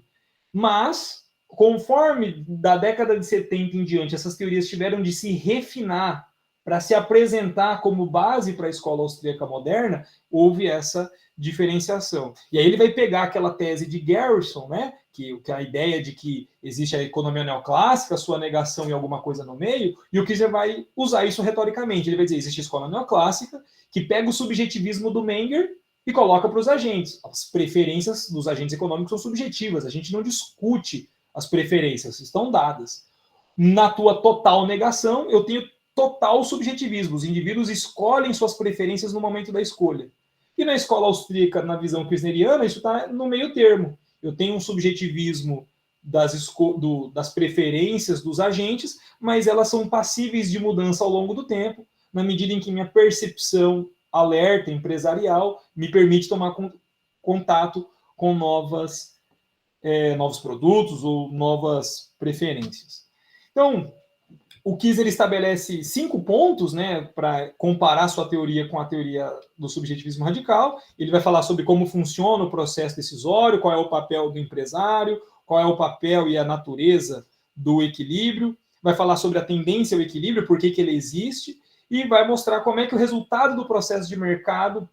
Mas, conforme da década de 70 em diante, essas teorias tiveram de se refinar para se apresentar como base para a escola austríaca moderna, houve essa diferenciação. E aí ele vai pegar aquela tese de Garrison, né, que a ideia de que existe a economia neoclássica, sua negação e alguma coisa no meio, e o Kiesinger vai usar isso retoricamente. Ele vai dizer, existe a escola neoclássica, que pega o subjetivismo do Menger e coloca para os agentes. As preferências dos agentes econômicos são subjetivas, a gente não discute as preferências, estão dadas. Na tua total negação, eu tenho total subjetivismo. Os indivíduos escolhem suas preferências no momento da escolha. E na escola austríaca, na visão kirchneriana, isso está no meio termo. Eu tenho um subjetivismo das preferências dos agentes, mas elas são passíveis de mudança ao longo do tempo, na medida em que minha percepção alerta empresarial me permite tomar contato com novos produtos ou novas preferências. Então, o Kiesinger estabelece 5 pontos, né, para comparar sua teoria com a teoria do subjetivismo radical. Ele vai falar sobre como funciona o processo decisório, qual é o papel do empresário, qual é o papel e a natureza do equilíbrio. Vai falar sobre a tendência ao equilíbrio, por que ele existe, e vai mostrar como é que o resultado do processo de mercado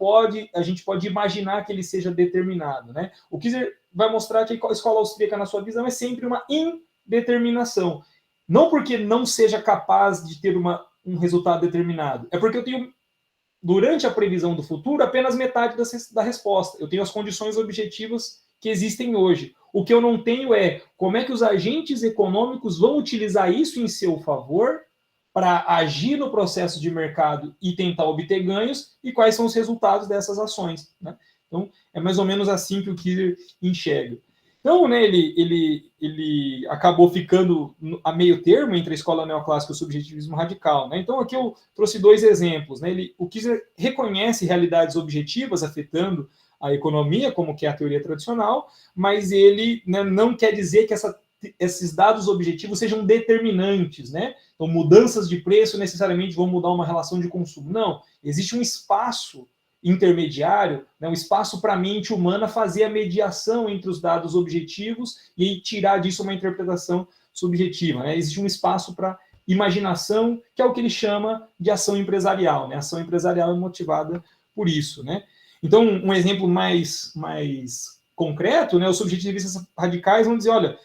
a gente pode imaginar que ele seja determinado, né? O Kiesinger vai mostrar que a escola austríaca, na sua visão, é sempre uma indeterminação. Não porque não seja capaz de ter um resultado determinado, é porque eu tenho, durante a previsão do futuro, apenas metade da resposta. Eu tenho as condições objetivas que existem hoje. O que eu não tenho é como é que os agentes econômicos vão utilizar isso em seu favor para agir no processo de mercado e tentar obter ganhos, e quais são os resultados dessas ações, né? Então, é mais ou menos assim que o Kiesinger enxerga. Então, né, ele acabou ficando a meio termo entre a escola neoclássica e o subjetivismo radical, né? Então, aqui eu trouxe 2 exemplos, né? O Kiesinger reconhece realidades objetivas afetando a economia, como que é a teoria tradicional, mas ele, né, não quer dizer que essa esses dados objetivos sejam determinantes, né? Então, mudanças de preço necessariamente vão mudar uma relação de consumo. Não, existe um espaço intermediário, né, um espaço para a mente humana fazer a mediação entre os dados objetivos e tirar disso uma interpretação subjetiva, né? Existe um espaço para imaginação, que é o que ele chama de ação empresarial, né? A ação empresarial é motivada por isso, né? Então, um exemplo mais concreto, né? Os subjetivistas radicais vão dizer, olha,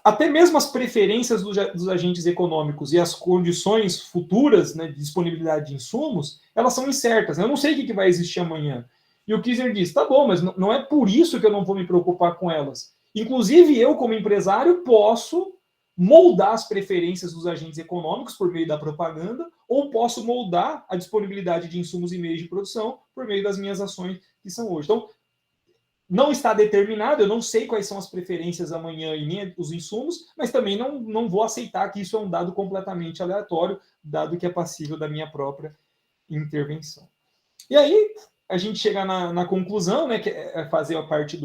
até mesmo as preferências dos agentes econômicos e as condições futuras, né, de disponibilidade de insumos, elas são incertas, né? Eu não sei o que vai existir amanhã. E o Kiesinger diz, tá bom, mas não é por isso que eu não vou me preocupar com elas. Inclusive, eu, como empresário, posso moldar as preferências dos agentes econômicos por meio da propaganda, ou posso moldar a disponibilidade de insumos e meios de produção por meio das minhas ações que são hoje. Então, não está determinado, eu não sei quais são as preferências amanhã e nem os insumos, mas também não vou aceitar que isso é um dado completamente aleatório, dado que é passível da minha própria intervenção. E aí, a gente chega na conclusão, né, que é fazer a parte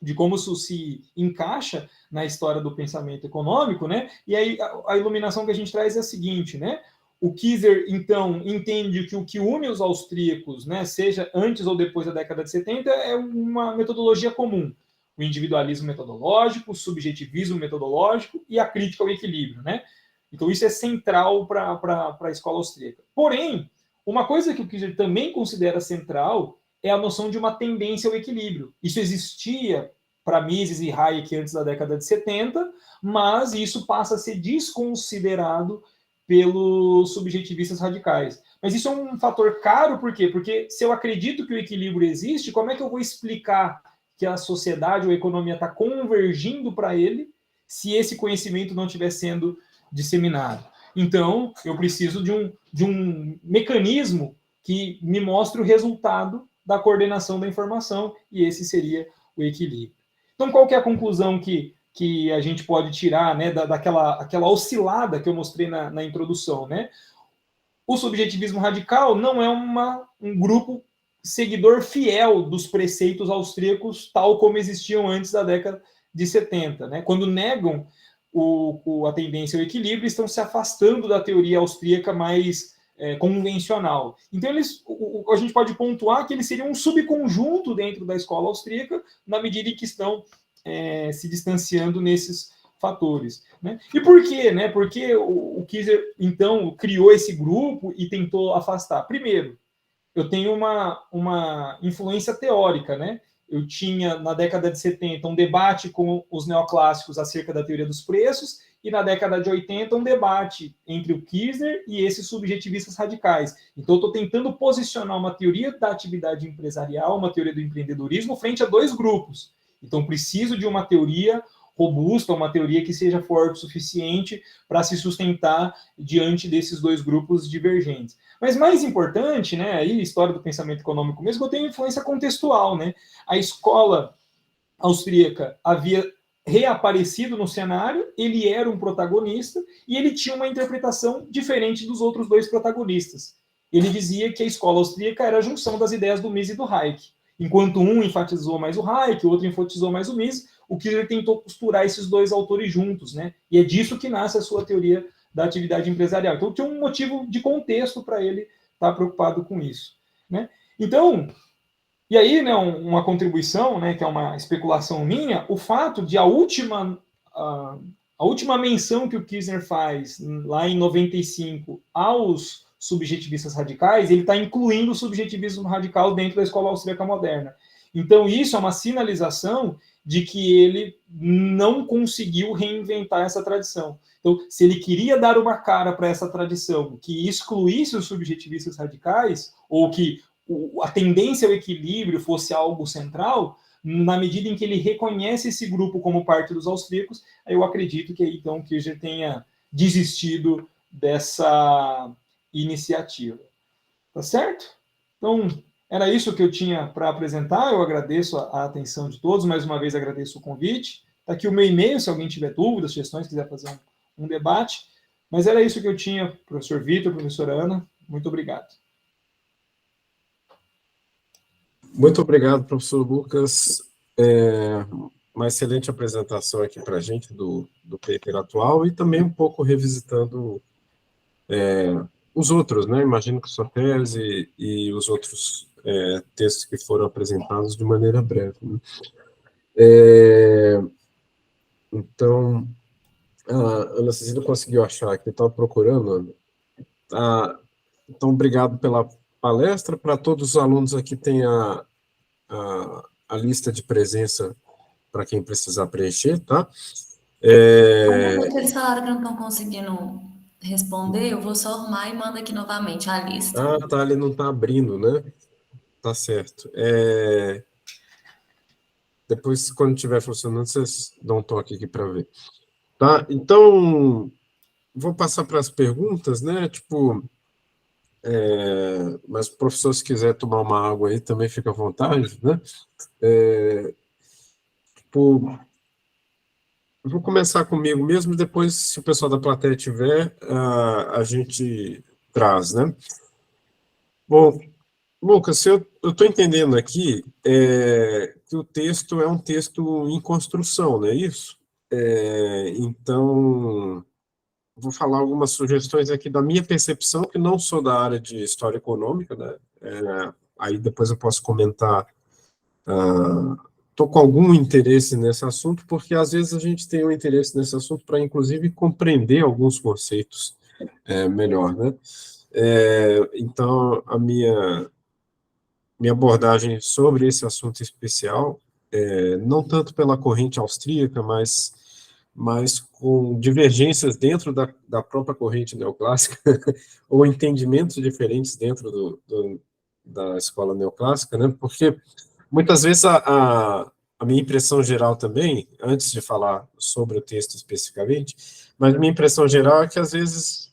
de como isso se encaixa na história do pensamento econômico, né? E aí a iluminação que a gente traz é a seguinte, né? O Kieser, então, entende que o que une os austríacos, né, seja antes ou depois da década de 70, é uma metodologia comum. O individualismo metodológico, o subjetivismo metodológico e a crítica ao equilíbrio, né? Então, isso é central para a escola austríaca. Porém, uma coisa que o Kieser também considera central é a noção de uma tendência ao equilíbrio. Isso existia para Mises e Hayek antes da década de 70, mas isso passa a ser desconsiderado pelos subjetivistas radicais. Mas isso é um fator caro, por quê? Porque se eu acredito que o equilíbrio existe, como é que eu vou explicar que a sociedade ou a economia está convergindo para ele se esse conhecimento não estiver sendo disseminado? Então, eu preciso de um mecanismo que me mostre o resultado da coordenação da informação, e esse seria o equilíbrio. Então, qual que é a conclusão que a gente pode tirar, né, daquela oscilada que eu mostrei na introdução, né? O subjetivismo radical não é um grupo seguidor fiel dos preceitos austríacos, tal como existiam antes da década de 70, né? Quando negam a tendência ao equilíbrio, estão se afastando da teoria austríaca mais convencional. Então, a gente pode pontuar que eles seriam um subconjunto dentro da escola austríaca, na medida em que estão se distanciando nesses fatores. Né? E por quê? Né? Porque o Kieser, então, criou esse grupo e tentou afastar. Primeiro, eu tenho uma influência teórica, né? Eu tinha, na década de 70, um debate com os neoclássicos acerca da teoria dos preços, e na década de 80, um debate entre o Kiesinger e esses subjetivistas radicais. Então, eu estou tentando posicionar uma teoria da atividade empresarial, uma teoria do empreendedorismo, frente a dois grupos. Então, preciso de uma teoria robusta, uma teoria que seja forte o suficiente para se sustentar diante desses dois grupos divergentes. Mas mais importante, né, aí história do pensamento econômico mesmo, eu tenho influência contextual, né? A escola austríaca havia reaparecido no cenário, ele era um protagonista e ele tinha uma interpretação diferente dos outros dois protagonistas. Ele dizia que a escola austríaca era a junção das ideias do Mises e do Hayek. Enquanto um enfatizou mais o Hayek, o outro enfatizou mais o Mises, o Kieser tentou costurar esses dois autores juntos, né? E é disso que nasce a sua teoria da atividade empresarial. Então, tinha um motivo de contexto para ele estar preocupado com isso, né? Então, e aí, né, uma contribuição, né, que é uma especulação minha, o fato de a última menção que o Kiesinger faz lá em 95 aos subjetivistas radicais, ele está incluindo o subjetivismo radical dentro da escola austríaca moderna. Então, isso é uma sinalização de que ele não conseguiu reinventar essa tradição. Então, se ele queria dar uma cara para essa tradição que excluísse os subjetivistas radicais, ou que a tendência ao equilíbrio fosse algo central, na medida em que ele reconhece esse grupo como parte dos austríacos, eu acredito que aí, então, o Kircher tenha desistido dessa iniciativa. Tá certo? Então, era isso que eu tinha para apresentar. Eu agradeço a atenção de todos. Mais uma vez, agradeço o convite. Está aqui o meu e-mail, se alguém tiver dúvidas, sugestões, quiser fazer um debate. Mas era isso que eu tinha, professor Vitor, professora Ana. Muito obrigado. Muito obrigado, professor Lucas. uma excelente apresentação aqui para a gente do paper atual e também um pouco revisitando os outros, né? Imagino que sua tese e os outros textos que foram apresentados de maneira breve, né? Então, a Ana Cecília conseguiu achar aqui, estava procurando, Ana. Então, obrigado pela palestra. Para todos os alunos aqui tem a lista de presença para quem precisar preencher, tá? Porque eles falaram que não estão conseguindo responder, eu vou só arrumar e mando aqui novamente a lista. Tá, ele não está abrindo, né? Tá certo. Depois, quando estiver funcionando, vocês dão um toque aqui para ver. Tá? Então, vou passar para as perguntas, né? Tipo, mas o professor, se quiser tomar uma água aí, também fica à vontade, né? Tipo, vou começar comigo mesmo, depois, se o pessoal da plateia tiver, a gente traz, né? Bom, Lucas, eu estou entendendo aqui que o texto é um texto em construção, não é isso? Então, vou falar algumas sugestões aqui da minha percepção, que não sou da área de história econômica, né? Aí depois eu posso comentar. Estou com algum interesse nesse assunto, porque às vezes a gente tem um interesse nesse assunto para, inclusive, compreender alguns conceitos melhor, né? Então, a minha abordagem sobre esse assunto especial, não tanto pela corrente austríaca, mas com divergências dentro da própria corrente neoclássica, ou entendimentos diferentes dentro da escola neoclássica, né? Porque muitas vezes a minha impressão geral também, antes de falar sobre o texto especificamente, mas a minha impressão geral é que às vezes,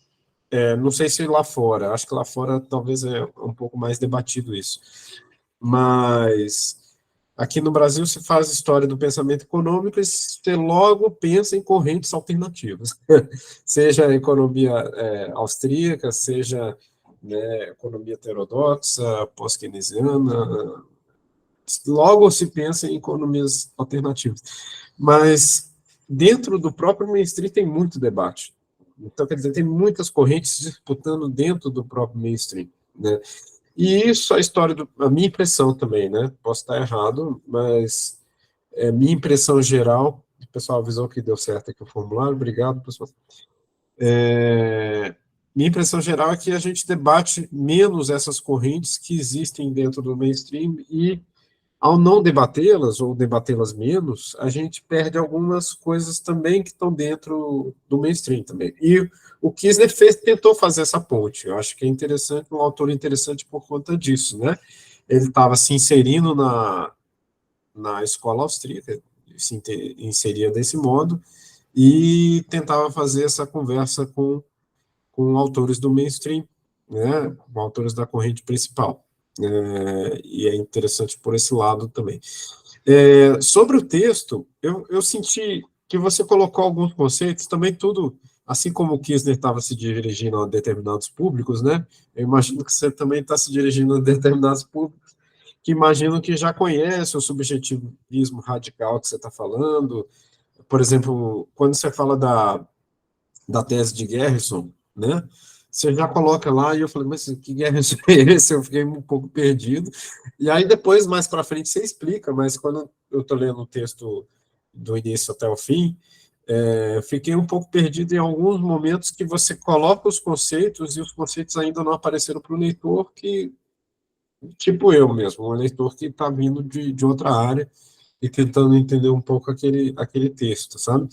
não sei se lá fora, acho que lá fora talvez é um pouco mais debatido isso, mas aqui no Brasil se faz história do pensamento econômico e você logo pensa em correntes alternativas, seja a economia austríaca, seja, né, economia heterodoxa, pós-keynesiana, logo se pensa em economias alternativas. Mas dentro do próprio mainstream tem muito debate. Então, quer dizer, tem muitas correntes disputando dentro do próprio mainstream, né? E isso, a minha impressão também, né? Posso estar errado, mas minha impressão geral, o pessoal avisou que deu certo aqui o formulário, obrigado, pessoal. Minha impressão geral é que a gente debate menos essas correntes que existem dentro do mainstream e, ao não debatê-las, ou debatê-las menos, a gente perde algumas coisas também que estão dentro do mainstream também. E o Kisner tentou fazer essa ponte. Eu acho que é interessante, um autor interessante por conta disso, né? Ele estava se inserindo na escola austríaca, se inseria desse modo, e tentava fazer essa conversa com autores do mainstream, né? Com autores da corrente principal. E é interessante por esse lado também. Sobre o texto, eu senti que você colocou alguns conceitos, também tudo, assim como o Kirchner estava se dirigindo a determinados públicos, né? Eu imagino que você também está se dirigindo a determinados públicos, que imagino que já conhece o subjetivismo radical que você está falando. Por exemplo, quando você fala da tese de Garrison, né? Você já coloca lá, e eu falei, mas que Garrison é esse? Eu fiquei um pouco perdido. E aí depois, mais para frente, você explica, mas quando eu estou lendo o texto do início até o fim, fiquei um pouco perdido em alguns momentos que você coloca os conceitos e os conceitos ainda não apareceram para o leitor, que, tipo eu mesmo, um leitor que está vindo de outra área e tentando entender um pouco aquele texto, sabe?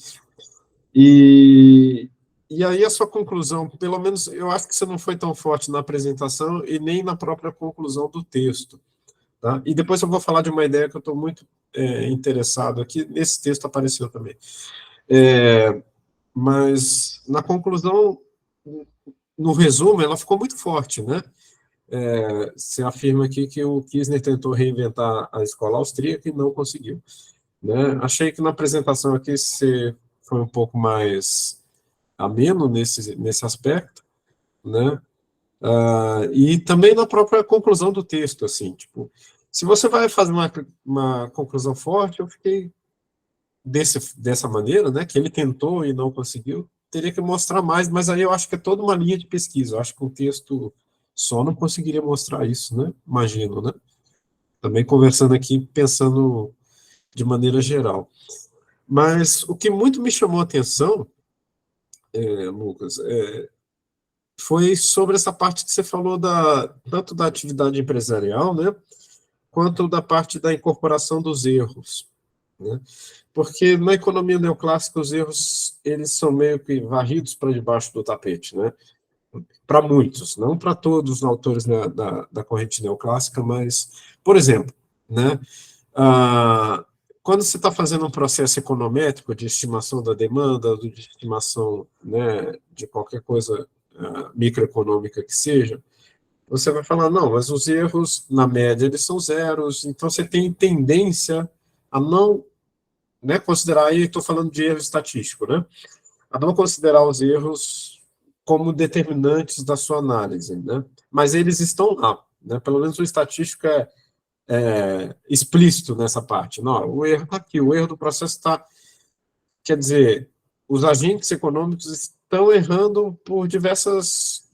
E, e aí a sua conclusão, pelo menos eu acho que você não foi tão forte na apresentação e nem na própria conclusão do texto, tá? E depois eu vou falar de uma ideia que eu estou muito interessado aqui, nesse texto apareceu também. Mas na conclusão, no resumo, ela ficou muito forte, né? Você afirma aqui que o Kirchner tentou reinventar a escola austríaca e não conseguiu, né? Achei que na apresentação aqui você foi um pouco mais ameno nesse aspecto, né? E também na própria conclusão do texto, assim, tipo, se você vai fazer uma conclusão forte, eu fiquei dessa maneira, né, que ele tentou e não conseguiu, teria que mostrar mais, mas aí eu acho que é toda uma linha de pesquisa. Eu acho que um texto só não conseguiria mostrar isso, né? Imagino, né? Também conversando aqui, pensando de maneira geral. Mas o que muito me chamou a atenção, Lucas, foi sobre essa parte que você falou tanto da atividade empresarial, né, quanto da parte da incorporação dos erros, né? Porque na economia neoclássica os erros eles são meio que varridos para debaixo do tapete, né? Para muitos, não para todos os autores da corrente neoclássica, mas, por exemplo, né, quando você está fazendo um processo econométrico de estimação da demanda, de estimação, né, de qualquer coisa microeconômica que seja, você vai falar, não, mas os erros, na média, eles são zeros, então você tem tendência a não, né, considerar, aí estou falando de erro estatístico, né, a não considerar os erros como determinantes da sua análise, né, mas eles estão lá, né, pelo menos o estatístico é explícito nessa parte. Não, o erro está aqui, o erro do processo está, quer dizer, os agentes econômicos estão errando por diversos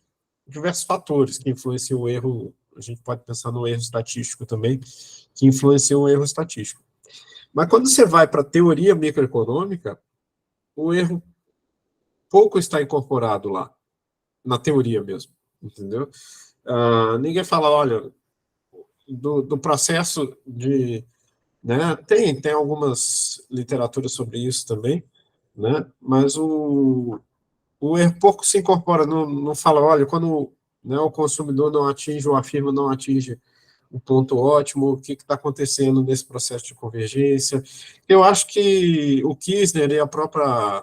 fatores que influenciam o erro. A gente pode pensar no erro estatístico também, que influencia o erro estatístico. Mas quando você vai para a teoria microeconômica, o erro pouco está incorporado lá, na teoria mesmo, entendeu? Ninguém fala, olha, do processo de... Né, tem algumas literaturas sobre isso também, né, mas o erro pouco se incorpora, não fala, olha, quando, né, o consumidor não atinge, ou a firma não atinge o ponto ótimo, o que está acontecendo nesse processo de convergência. Eu acho que o Kirchner e a própria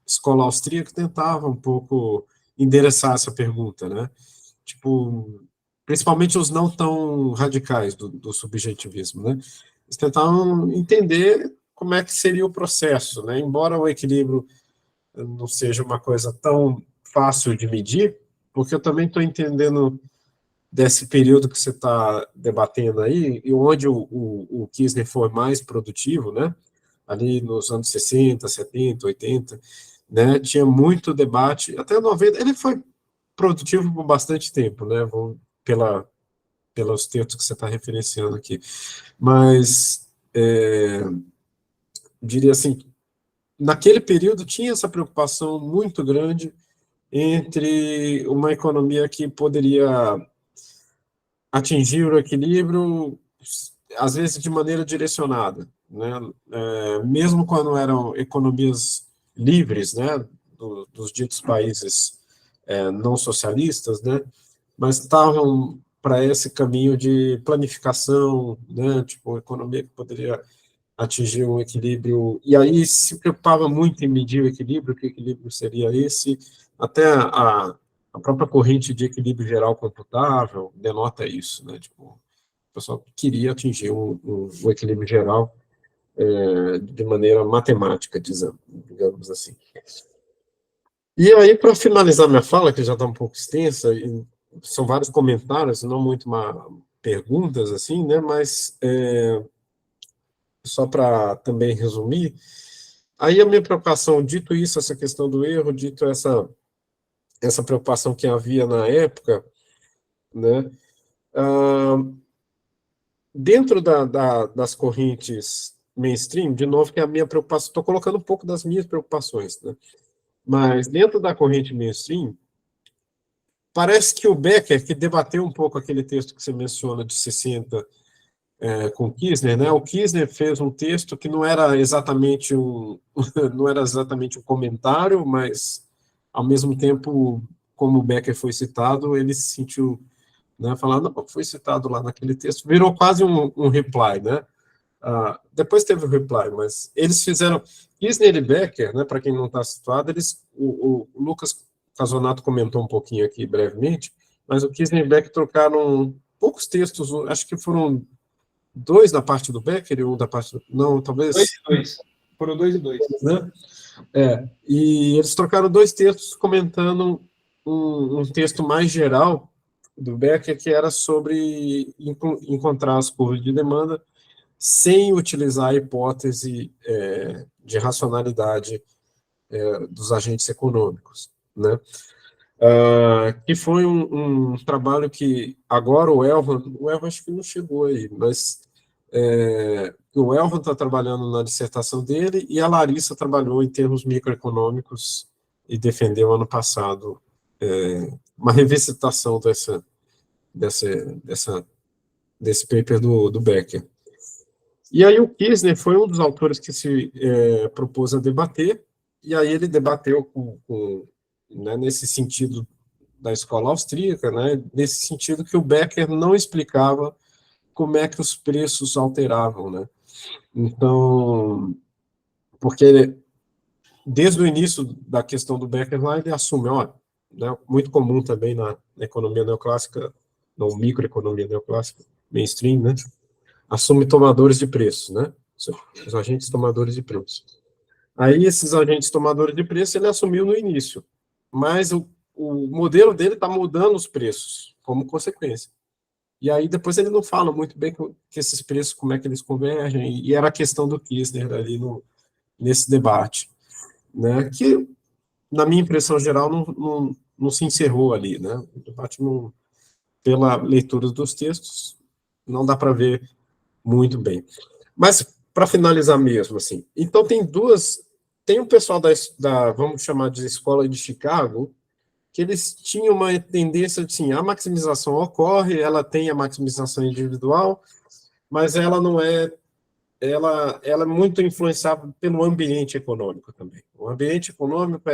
escola austríaca tentavam um pouco endereçar essa pergunta, né? Tipo, principalmente os não tão radicais do subjetivismo, né? Eles tentavam entender como é que seria o processo, né? Embora o equilíbrio não seja uma coisa tão fácil de medir, porque eu também estou entendendo desse período que você está debatendo aí, e onde o Kirchner foi mais produtivo, né? Ali nos anos 60, 70, 80, né? Tinha muito debate, até 90, ele foi produtivo por bastante tempo, né? Pelos textos que você está referenciando aqui. Mas, diria assim, naquele período tinha essa preocupação muito grande entre uma economia que poderia atingir o equilíbrio, às vezes de maneira direcionada, né? Mesmo quando eram economias livres, né, dos ditos países não socialistas, né, mas estavam para esse caminho de planificação, né, tipo, uma economia que poderia atingir um equilíbrio, e aí se preocupava muito em medir o equilíbrio, que equilíbrio seria esse, até a própria corrente de equilíbrio geral computável denota isso, né, tipo, o pessoal queria atingir um equilíbrio geral de maneira matemática, digamos assim. E aí, para finalizar minha fala, que já está um pouco extensa, são vários comentários, não muito perguntas, assim, né, mas só para também resumir, aí a minha preocupação, dito isso, essa questão do erro, dito essa preocupação que havia na época, né, dentro das correntes mainstream, de novo, que é a minha preocupação, estou colocando um pouco das minhas preocupações, né, mas dentro da corrente mainstream, parece que o Becker, que debateu um pouco aquele texto que você menciona de 60, com Kirchner, né? O Kirchner fez um texto que não era exatamente não era exatamente um comentário, mas ao mesmo tempo, como o Becker foi citado, ele se sentiu, né, falando, não, foi citado lá naquele texto, virou quase um reply, né? Depois teve o reply, mas eles fizeram Kirchner e Becker, né? Para quem não está situado, o Lucas Casonato comentou um pouquinho aqui brevemente, mas o Kirchner e Becker trocaram poucos textos, acho que foram 2 da parte do Becker e 1 da parte não, talvez... 2 e 2. Foram 2 e 2. Né? E eles trocaram 2 textos comentando um texto mais geral do Becker, que era sobre encontrar as curvas de demanda sem utilizar a hipótese de racionalidade dos agentes econômicos, né? Que foi um trabalho que agora o Elvan acho que não chegou aí, mas o Elvan está trabalhando na dissertação dele e a Larissa trabalhou em termos microeconômicos e defendeu ano passado uma revisitação desse paper do Becker. E aí o Kirchner foi um dos autores que se propôs a debater, e aí ele debateu né, nesse sentido da escola austríaca, né, nesse sentido que o Becker não explicava como é que os preços alteravam, né? Então, porque desde o início da questão do Becker lá, ele assume, né, muito comum também na economia neoclássica, na microeconomia neoclássica, mainstream, né, assume tomadores de preços, né, os agentes tomadores de preços. Aí, esses agentes tomadores de preço, ele assumiu no início, mas o modelo dele está mudando os preços, como consequência. E aí, depois, ele não fala muito bem que esses preços, como é que eles convergem, e era a questão do Kirchner ali nesse debate, né, que, na minha impressão geral, não se encerrou ali, né, o debate, pela leitura dos textos, não dá para ver muito bem. Mas, para finalizar mesmo, assim, então tem um pessoal vamos chamar de escola de Chicago, que eles tinham uma tendência de, assim, a maximização ocorre, ela tem a maximização individual, mas ela não ela é muito influenciada pelo ambiente econômico também. O ambiente econômico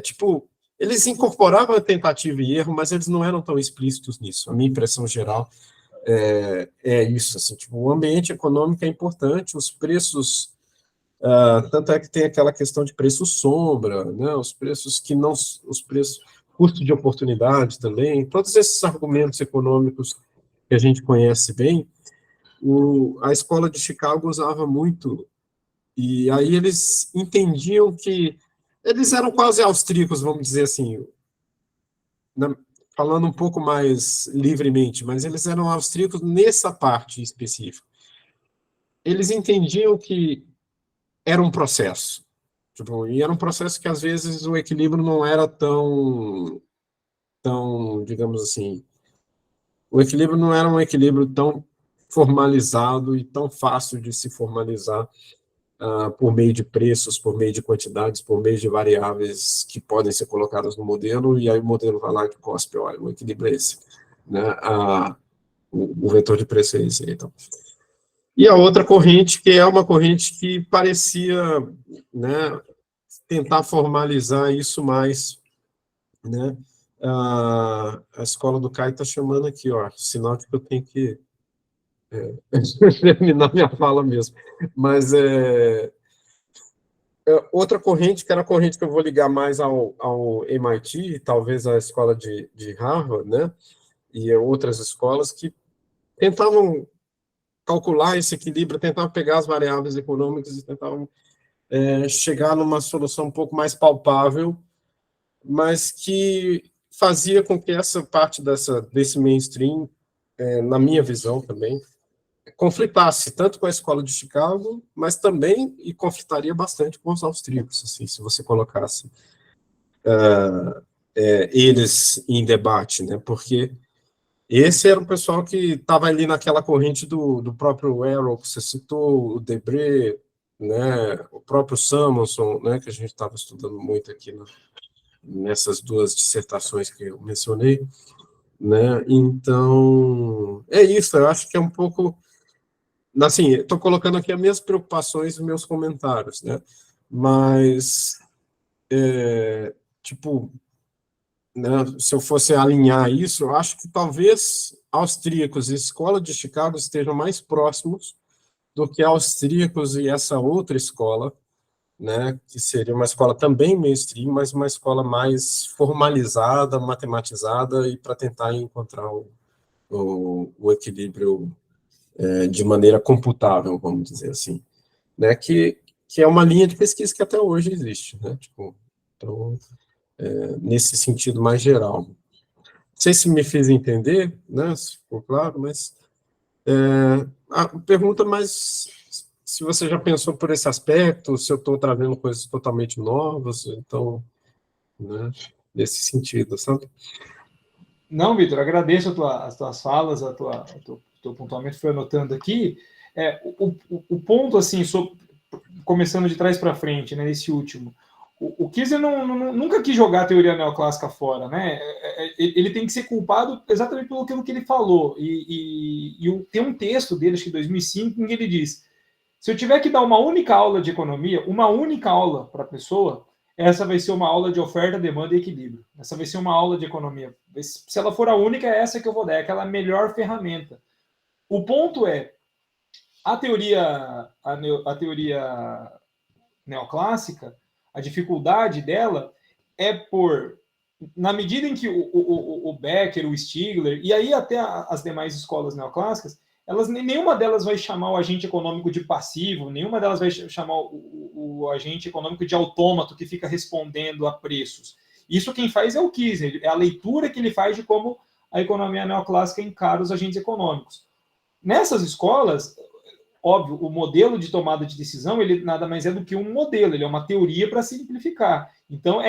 tipo, eles incorporavam a tentativa e erro, mas eles não eram tão explícitos nisso. A minha impressão geral isso, assim, tipo, o ambiente econômico é importante, os preços, tanto é que tem aquela questão de preço sombra, né, os preços custo de oportunidade também, todos esses argumentos econômicos que a gente conhece bem, a escola de Chicago usava muito, e aí eles entendiam que eles eram quase austríacos, vamos dizer assim, falando um pouco mais livremente, mas eles eram austríacos nessa parte específica. Eles entendiam que era um processo, tipo, e era um processo que, às vezes, o equilíbrio não era tão, digamos assim, o equilíbrio não era um equilíbrio tão formalizado e tão fácil de se formalizar por meio de preços, por meio de quantidades, por meio de variáveis que podem ser colocadas no modelo, e aí o modelo vai lá e cospe, olha, o equilíbrio é esse, né? O vetor de preço é esse. Então. E a outra corrente, que é uma corrente que parecia, né, tentar formalizar isso mais, né? A escola do Caio está chamando aqui, sinal de que eu tenho que terminar minha fala mesmo. Mas outra corrente, que era a corrente que eu vou ligar mais ao MIT, talvez à escola de Harvard, né, e outras escolas que tentavam calcular esse equilíbrio, tentavam pegar as variáveis econômicas e tentavam chegar numa solução um pouco mais palpável, mas que fazia com que essa parte desse mainstream, na minha visão também, conflitasse tanto com a escola de Chicago, mas também, e conflitaria bastante com os austríacos, assim, se você colocasse eles em debate, né, porque esse era o pessoal que estava ali naquela corrente do próprio Arrow, que você citou, o Debré, né, o próprio Samuelson, né, que a gente estava estudando muito aqui nessas duas dissertações que eu mencionei, né, então, é isso, eu acho que é um pouco, assim, estou colocando aqui as minhas preocupações e meus comentários, né, mas, tipo, né, se eu fosse alinhar isso, eu acho que talvez austríacos e escola de Chicago estejam mais próximos do que austríacos e essa outra escola, né, que seria uma escola também mainstream, mas uma escola mais formalizada, matematizada, e para tentar encontrar o equilíbrio de maneira computável, vamos dizer assim, né, que é uma linha de pesquisa que até hoje existe, né, tipo, então, nesse sentido mais geral. Não sei se me fiz entender, né, se ficou claro, mas a pergunta mais se você já pensou por esse aspecto, se eu estou trazendo coisas totalmente novas, então, né, nesse sentido, sabe? Não, Vitor, agradeço as tuas falas, o teu pontuamento, foi anotando aqui. O ponto, assim, começando de trás para frente, né, esse último, o Kiesler nunca quis jogar a teoria neoclássica fora, né? Ele tem que ser culpado exatamente pelo que ele falou. Tem um texto dele, acho que de 2005, em que ele diz: se eu tiver que dar uma única aula de economia, uma única aula para a pessoa, essa vai ser uma aula de oferta, demanda e equilíbrio. Essa vai ser uma aula de economia. Se ela for a única, é essa que eu vou dar, é aquela melhor ferramenta. O ponto é, a teoria neoclássica, a dificuldade dela é na medida em que o Becker, o Stigler, e aí até as demais escolas neoclássicas, nenhuma delas vai chamar o agente econômico de passivo, nenhuma delas vai chamar o agente econômico de autômato que fica respondendo a preços. Isso quem faz é o Kiesler, é a leitura que ele faz de como a economia neoclássica encara os agentes econômicos. Nessas escolas, óbvio, o modelo de tomada de decisão, ele nada mais é do que um modelo, ele é uma teoria para simplificar. Então,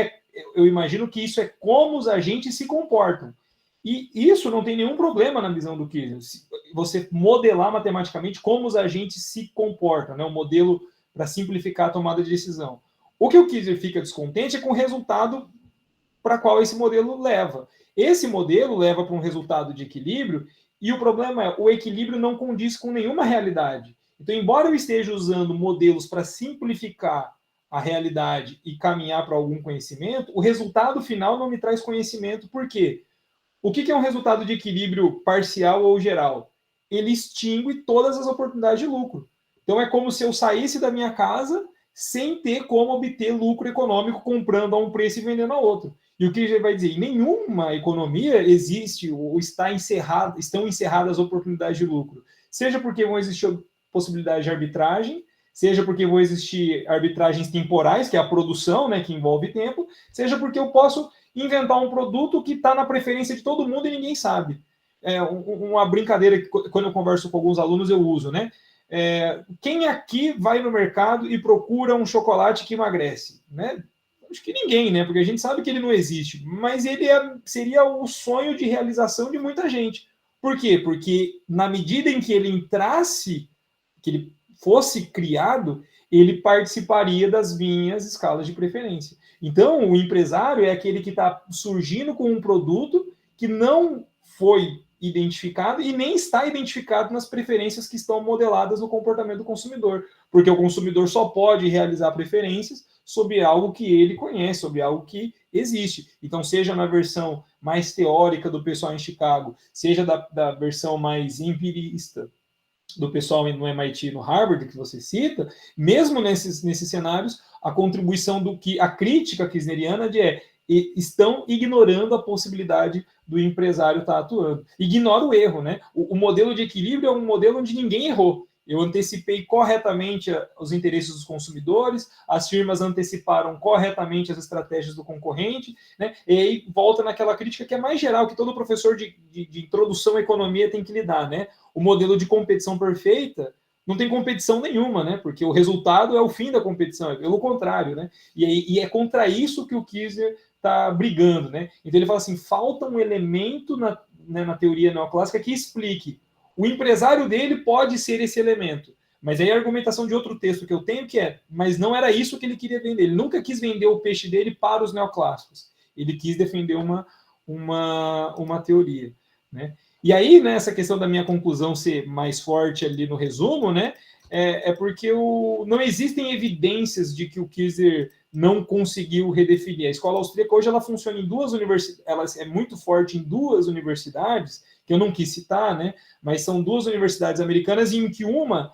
eu imagino que isso é como os agentes se comportam. E isso não tem nenhum problema na visão do Kiesler. Você modelar matematicamente como os agentes se comportam, né? Um modelo para simplificar a tomada de decisão. O que o Kiesler fica descontente é com o resultado para qual esse modelo leva. Esse modelo leva para um resultado de equilíbrio, e o problema é o equilíbrio não condiz com nenhuma realidade. Então, embora eu esteja usando modelos para simplificar a realidade e caminhar para algum conhecimento, o resultado final não me traz conhecimento. Por quê? O que é um resultado de equilíbrio parcial ou geral? Ele extingue todas as oportunidades de lucro. Então, é como se eu saísse da minha casa sem ter como obter lucro econômico comprando a um preço e vendendo a outro. E o que ele vai dizer? Em nenhuma economia existe ou estão encerradas oportunidades de lucro. Seja porque vão existir possibilidades de arbitragem, seja porque vão existir arbitragens temporais, que é a produção, né, que envolve tempo, seja porque eu posso inventar um produto que está na preferência de todo mundo e ninguém sabe. Uma brincadeira que quando eu converso com alguns alunos eu uso, né? Quem aqui vai no mercado e procura um chocolate que emagrece, né? Acho que ninguém, né? Porque a gente sabe que ele não existe, mas ele seria o sonho de realização de muita gente. Por quê? Porque na medida em que ele entrasse, que ele fosse criado, ele participaria das minhas escalas de preferência. Então, o empresário é aquele que está surgindo com um produto que não foi identificado e nem está identificado nas preferências que estão modeladas no comportamento do consumidor, porque o consumidor só pode realizar preferências sobre algo que ele conhece, sobre algo que existe. Então, seja na versão mais teórica do pessoal em Chicago, seja da versão mais empirista do pessoal no MIT, no Harvard, que você cita, mesmo nesses cenários, a contribuição a crítica kirchneriana estão ignorando a possibilidade do empresário estar atuando. Ignora o erro, né? O modelo de equilíbrio é um modelo onde ninguém errou. Eu antecipei corretamente os interesses dos consumidores, as firmas anteciparam corretamente as estratégias do concorrente, né? E aí volta naquela crítica que é mais geral, que todo professor de introdução à economia tem que lidar, né? O modelo de competição perfeita não tem competição nenhuma, né? Porque o resultado é o fim da competição, é pelo contrário, né? E é contra isso que o Kiesler está brigando, né? Então ele fala assim, falta um elemento na teoria neoclássica que explique. O empresário dele pode ser esse elemento. Mas aí a argumentação de outro texto que eu tenho mas não era isso que ele queria vender. Ele nunca quis vender o peixe dele para os neoclássicos. Ele quis defender uma teoria, né? E aí, né, essa questão da minha conclusão ser mais forte ali no resumo, né, porque não existem evidências de que o Kiesler não conseguiu redefinir. A escola austríaca hoje ela funciona em duas universidades, ela é muito forte em duas universidades, que eu não quis citar, né, mas são duas universidades americanas, e em que uma,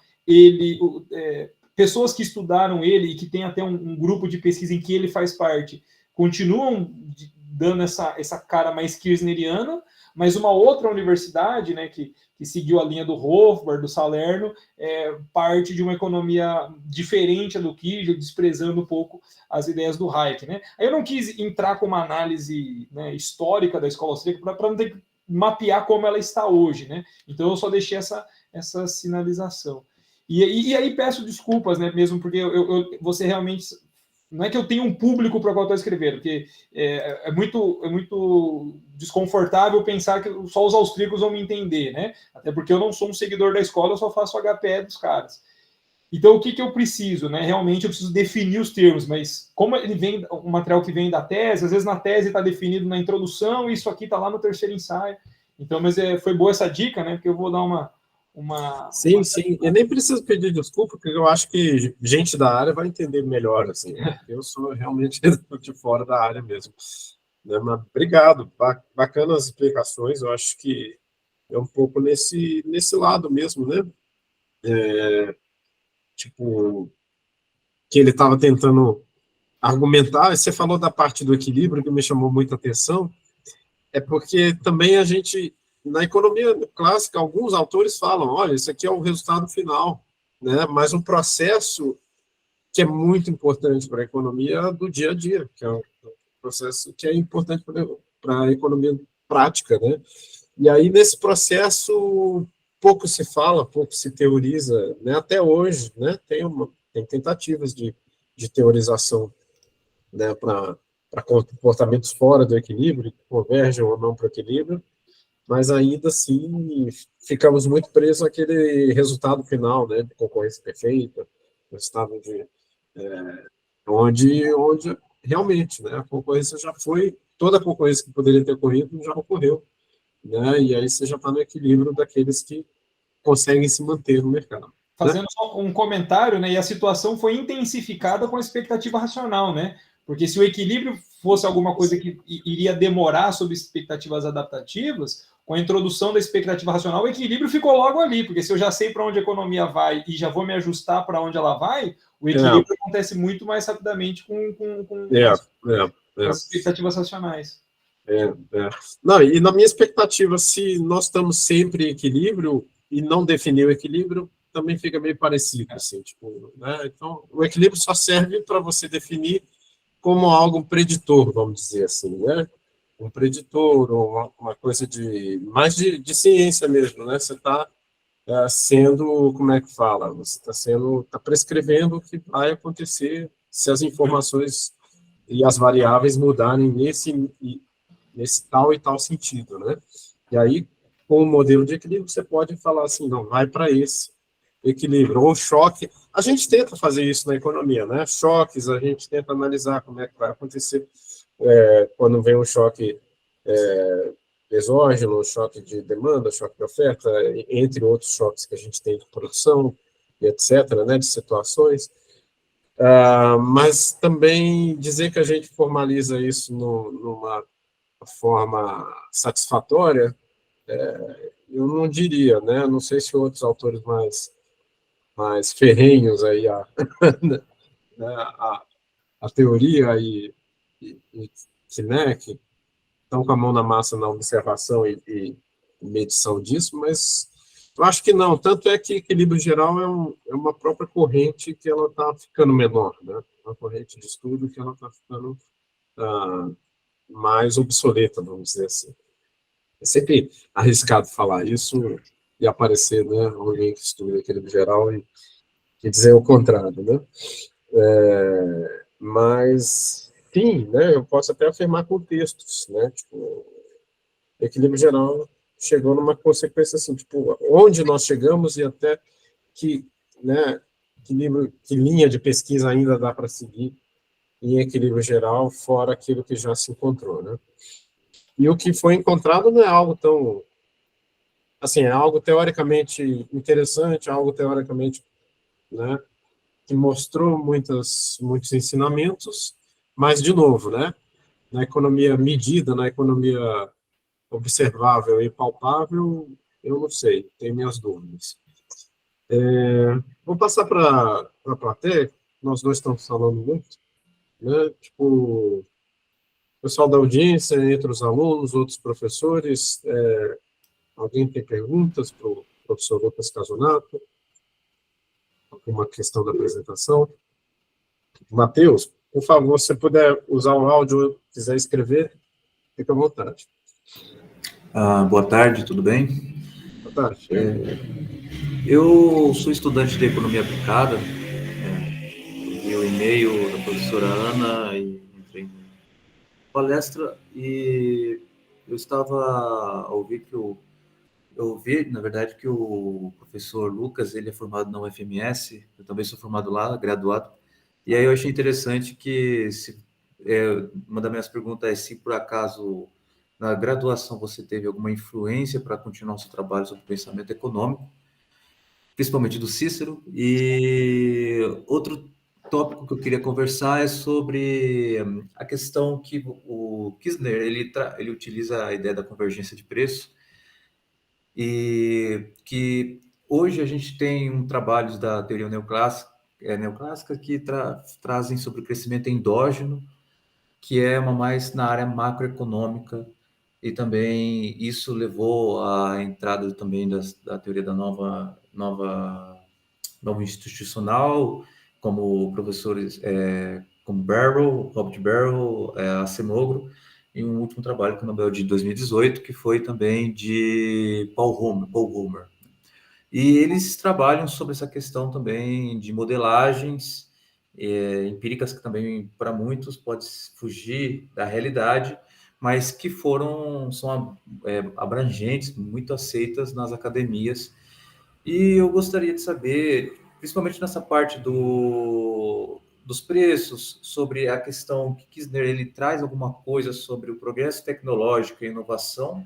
pessoas que estudaram ele e que tem até um grupo de pesquisa em que ele faz parte, continuam dando essa cara mais kirchneriana, mas uma outra universidade, né, que seguiu a linha do Hofbauer, do Salerno, parte de uma economia diferente do Kiesler, desprezando um pouco as ideias do Hayek, né? Aí eu não quis entrar com uma análise, né, histórica da escola austríaca para não ter que mapear como ela está hoje, né? Então eu só deixei essa sinalização. E aí peço desculpas, né, mesmo, porque você realmente... Não é que eu tenha um público para o qual estou escrevendo, porque é muito desconfortável pensar que só os austríacos vão me entender, né? Até porque eu não sou um seguidor da escola, eu só faço HPE dos caras. Então, o que eu preciso, né? Realmente eu preciso definir os termos, mas como ele vem, um material que vem da tese, às vezes na tese está definido na introdução, e isso aqui está lá no terceiro ensaio. Então, mas foi boa essa dica, né? Porque eu vou dar uma... Sim. Eu nem preciso pedir desculpa, porque eu acho que gente da área vai entender melhor, assim. Eu sou realmente de fora da área mesmo. Né? Mas obrigado, bacana as explicações, eu acho que é um pouco nesse lado mesmo, né? Tipo, que ele estava tentando argumentar, você falou da parte do equilíbrio, que me chamou muita atenção, é porque também a gente, na economia clássica, alguns autores falam, olha, isso aqui é o resultado final, né? Mas um processo que é muito importante para a economia do dia a dia, que é um processo que é importante para a economia prática, né? E aí, nesse processo, pouco se fala, pouco se teoriza, né? Até hoje, né? Tem tentativas de teorização, né? Para comportamentos fora do equilíbrio, que convergem ou não para o equilíbrio, mas ainda assim ficamos muito presos àquele resultado final, né? De concorrência perfeita, resultado de onde realmente, né? A concorrência já foi, toda a concorrência que poderia ter ocorrido já ocorreu, né? E aí você já está no equilíbrio daqueles que conseguem se manter no mercado. Fazendo só um comentário, né? E a situação foi intensificada com a expectativa racional, né? Porque se o equilíbrio fosse alguma coisa que iria demorar sob expectativas adaptativas, com a introdução da expectativa racional, o equilíbrio ficou logo ali, porque se eu já sei para onde a economia vai e já vou me ajustar para onde ela vai, o equilíbrio acontece muito mais rapidamente com as expectativas racionais. Não, e na minha expectativa, se nós estamos sempre em equilíbrio e não definir o equilíbrio, também fica meio parecido, assim, tipo, né? Então, o equilíbrio só serve para você definir como algo preditor, vamos dizer assim, né? Um preditor, ou uma coisa mais de ciência mesmo, né? Você está sendo, como é que fala? Você está prescrevendo o que vai acontecer se as informações e as variáveis mudarem nesse tal e tal sentido, né? E aí, com o modelo de equilíbrio, você pode falar assim, não, vai para esse equilíbrio, ou choque. A gente tenta fazer isso na economia, né? Choques, a gente tenta analisar como é que vai acontecer quando vem um choque exógeno, choque de demanda, choque de oferta, entre outros choques que a gente tem de produção, e etc., né, de situações. Mas também dizer que a gente formaliza isso numa forma satisfatória, eu não diria, né? Não sei se outros autores mais ferrenhos aí a teoria e né, que estão com a mão na massa na observação e medição disso, mas eu acho que não. Tanto é que equilíbrio geral é uma própria corrente que ela está ficando menor, né? Uma corrente de estudo que ela está ficando mais obsoleta, vamos dizer assim. É sempre arriscado falar isso e aparecer, né, alguém que estuda equilíbrio geral e dizer o contrário, né? Mas, sim, né, eu posso até afirmar com textos, né? Tipo, equilíbrio geral chegou numa consequência assim, tipo, onde nós chegamos e até né, que linha de pesquisa ainda dá para seguir em equilíbrio geral, fora aquilo que já se encontrou, né? E o que foi encontrado não é algo tão... Assim, é algo teoricamente interessante, algo teoricamente, né, que mostrou muitos ensinamentos, mas, de novo, né, na economia medida, na economia observável e palpável, eu não sei, tenho minhas dúvidas. Vou passar para a plateia, nós dois estamos falando muito, né, tipo, o pessoal da audiência, entre os alunos, outros professores, alguém tem perguntas para o professor Lucas Casonato? Alguma questão da apresentação? Matheus, por favor, se puder usar o áudio, quiser escrever, fica à vontade. Boa tarde, tudo bem? Boa tarde. Eu sou estudante de Economia Aplicada, vi o e-mail da professora Ana e entrei na palestra e eu estava a ouvir eu vi, na verdade, que o professor Lucas, ele é formado na UFMS, eu também sou formado lá, graduado, e aí eu achei interessante que uma das minhas perguntas é se por acaso na graduação você teve alguma influência para continuar o seu trabalho sobre pensamento econômico, principalmente do Cícero. E outro tópico que eu queria conversar é sobre a questão que o Kirchner ele utiliza a ideia da convergência de preço e que hoje a gente tem trabalhos da teoria neoclássica que trazem sobre o crescimento endógeno, que é uma mais na área macroeconômica, e também isso levou à entrada também da teoria da nova institucional, como professores como Barrow, Robert Barrow, Acemoglu, e um último trabalho com o Nobel de 2018, que foi também de Paul Homer. E eles trabalham sobre essa questão também de modelagens empíricas, que também, para muitos, pode fugir da realidade, mas que são abrangentes, muito aceitas nas academias. E eu gostaria de saber, principalmente nessa parte dos preços, sobre a questão que Kirchner ele traz alguma coisa sobre o progresso tecnológico e inovação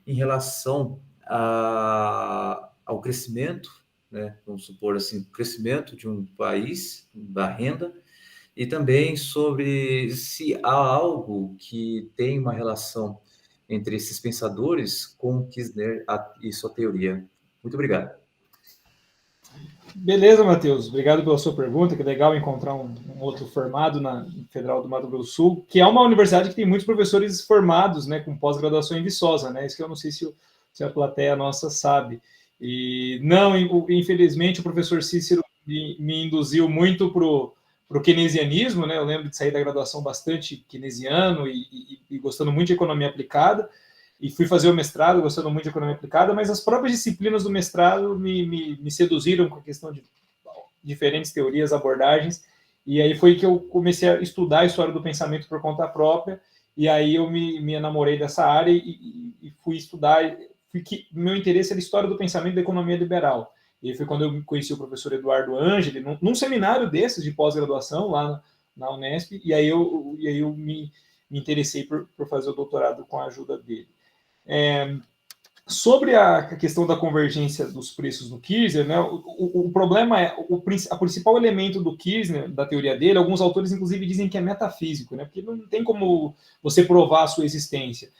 em relação ao crescimento, né? Vamos supor assim, o crescimento de um país, da renda, e também sobre se há algo que tem uma relação entre esses pensadores com Kirchner e sua teoria. Muito obrigado. Beleza, Matheus. Obrigado pela sua pergunta. Que legal encontrar um outro formado na Federal do Mato Grosso do Sul, que é uma universidade que tem muitos professores formados, né, com pós-graduação em Viçosa, né? Isso que eu não sei se a plateia nossa sabe. E não, infelizmente, o professor Cícero me induziu muito para o keynesianismo, né? Eu lembro de sair da graduação bastante keynesiano e gostando muito de economia aplicada. E fui fazer o mestrado, gostando muito de economia aplicada, mas as próprias disciplinas do mestrado me seduziram com a questão de diferentes teorias, abordagens, e aí foi que eu comecei a estudar a história do pensamento por conta própria, e aí eu me enamorei dessa área e fui estudar, meu interesse era a história do pensamento da economia liberal. E aí foi quando eu conheci o professor Eduardo Angeli, num seminário desses de pós-graduação, lá na Unesp, e aí eu me interessei por fazer o doutorado com a ajuda dele. Sobre a questão da convergência dos preços do Kirchner, né, o problema é o principal elemento do Kirchner, da teoria dele, alguns autores inclusive dizem que é metafísico, né, porque não tem como você provar a sua existência.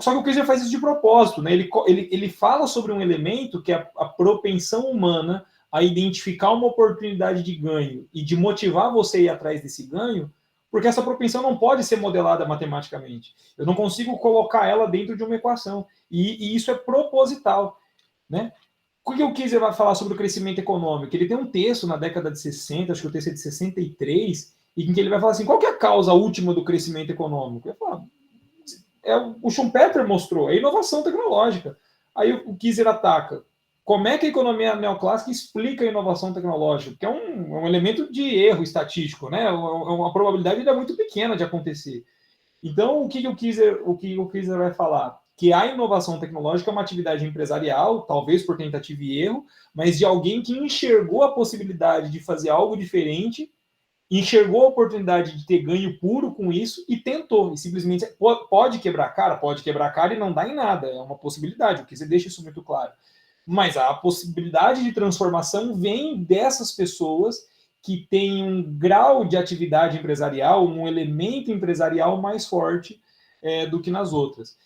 Só que o Kirchner faz isso de propósito, né, ele fala sobre um elemento que é a propensão humana a identificar uma oportunidade de ganho e de motivar você a ir atrás desse ganho, porque essa propensão não pode ser modelada matematicamente. Eu não consigo colocar ela dentro de uma equação. E isso é proposital. Né? O que o Kirchner vai falar sobre o crescimento econômico? Ele tem um texto na década de 60, acho que o texto é de 63, em que ele vai falar assim, qual que é a causa última do crescimento econômico? Ele fala, o Schumpeter mostrou, é a inovação tecnológica. Aí o Kirchner ataca. Como é que a economia neoclássica explica a inovação tecnológica? Porque é um elemento de erro estatístico, né? Uma probabilidade é muito pequena de acontecer. Então, o que o Kirchner vai falar? Que a inovação tecnológica é uma atividade empresarial, talvez por tentativa e erro, mas de alguém que enxergou a possibilidade de fazer algo diferente, enxergou a oportunidade de ter ganho puro com isso e tentou. E simplesmente pode quebrar a cara e não dá em nada. É uma possibilidade, o Kirchner deixa isso muito claro. Mas a possibilidade de transformação vem dessas pessoas que têm um grau de atividade empresarial, um elemento empresarial mais forte do que nas outras.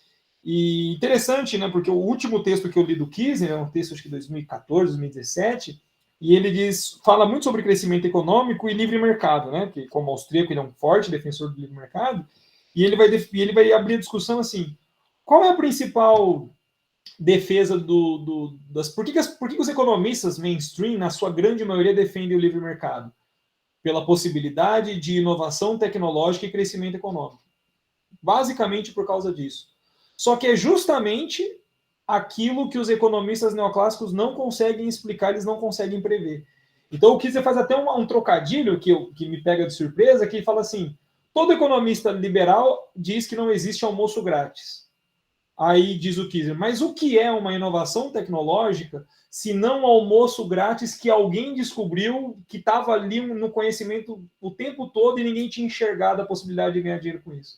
E interessante, né, porque o último texto que eu li do Kirchner é um texto acho que de 2014, 2017, e ele fala muito sobre crescimento econômico e livre mercado, né, que como austríaco ele é um forte defensor do livre mercado, e ele vai abrir a discussão assim, qual é a principal defesa por que os economistas mainstream, na sua grande maioria, defendem o livre mercado? Pela possibilidade de inovação tecnológica e crescimento econômico. Basicamente por causa disso. Só que é justamente aquilo que os economistas neoclássicos não conseguem explicar, eles não conseguem prever. Então o Kiesinger faz até um trocadilho que me pega de surpresa, que ele fala assim, todo economista liberal diz que não existe almoço grátis. Aí diz o Kiesinger, mas o que é uma inovação tecnológica se não um almoço grátis que alguém descobriu, que estava ali no conhecimento o tempo todo e ninguém tinha enxergado a possibilidade de ganhar dinheiro com isso?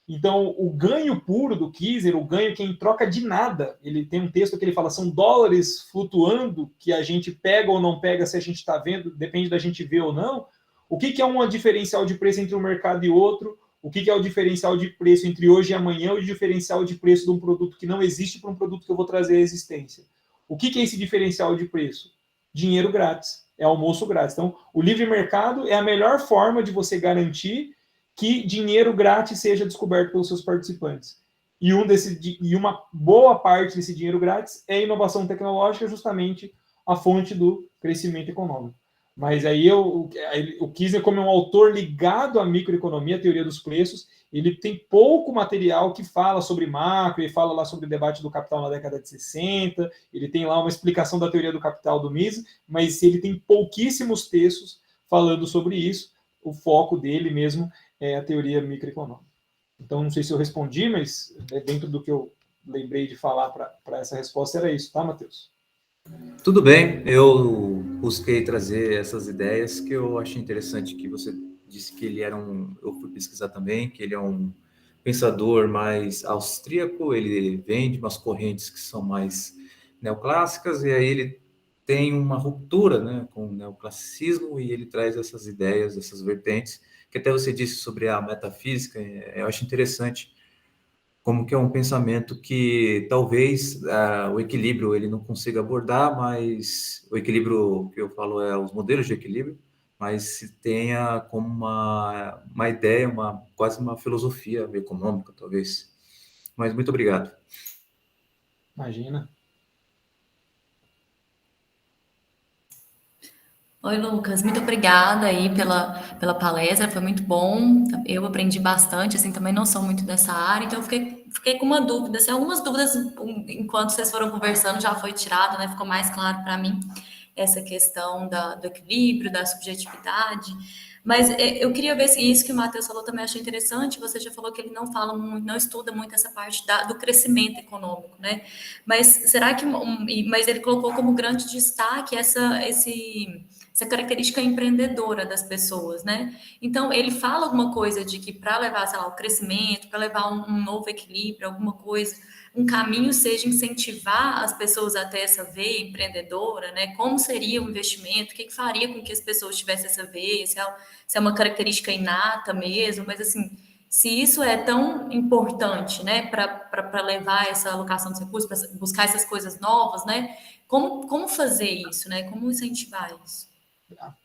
Então, o ganho puro do Kiesinger, o ganho que é em troca de nada, ele tem um texto que ele fala, são dólares flutuando, que a gente pega ou não pega, se a gente está vendo, depende da gente ver ou não. O que é um diferencial de preço entre um mercado e outro? O que é o diferencial de preço entre hoje e amanhã? O diferencial de preço de um produto que não existe para um produto que eu vou trazer à existência. O que é esse diferencial de preço? Dinheiro grátis, é almoço grátis. Então, o livre mercado é a melhor forma de você garantir que dinheiro grátis seja descoberto pelos seus participantes. E uma boa parte desse dinheiro grátis é inovação tecnológica, justamente a fonte do crescimento econômico. Mas aí o Kiesinger, como é um autor ligado à microeconomia, à teoria dos preços, ele tem pouco material que fala sobre macro, ele fala lá sobre o debate do capital na década de 60, ele tem lá uma explicação da teoria do capital do Mises, mas ele tem pouquíssimos textos falando sobre isso. O foco dele mesmo é a teoria microeconômica. Então, não sei se eu respondi, mas dentro do que eu lembrei de falar para essa resposta era isso, tá, Matheus? Tudo bem, eu busquei trazer essas ideias que eu achei interessante, que você disse que ele era eu fui pesquisar também, que ele é um pensador mais austríaco, ele vem de umas correntes que são mais neoclássicas, e aí ele tem uma ruptura, né, com o neoclassicismo, e ele traz essas ideias, essas vertentes, que até você disse sobre a metafísica, eu acho interessante, como que é um pensamento que talvez o equilíbrio ele não consiga abordar, mas o equilíbrio que eu falo é os modelos de equilíbrio, mas se tenha como uma ideia, quase uma filosofia econômica, talvez. Mas muito obrigado. Imagina. Oi, Lucas, muito obrigada aí pela palestra, foi muito bom. Eu aprendi bastante, assim, também não sou muito dessa área, então eu fiquei com uma dúvida, assim, algumas dúvidas enquanto vocês foram conversando já foi tirado, né? Ficou mais claro para mim essa questão do equilíbrio, da subjetividade. Mas eu queria ver se isso que o Matheus falou também achei interessante. Você já falou que ele não fala muito, não estuda muito essa parte do crescimento econômico, né? Mas será que mas ele colocou como grande destaque essa característica empreendedora das pessoas, né? Então, ele fala alguma coisa de que para levar, sei lá, o crescimento, para levar um novo equilíbrio, alguma coisa, um caminho seja incentivar as pessoas a ter essa veia empreendedora, né? Como seria o investimento, o que faria com que as pessoas tivessem essa veia, se é uma característica inata mesmo, mas assim, se isso é tão importante, né, para levar essa alocação dos recursos, para buscar essas coisas novas, né? Como fazer isso, né? Como incentivar isso?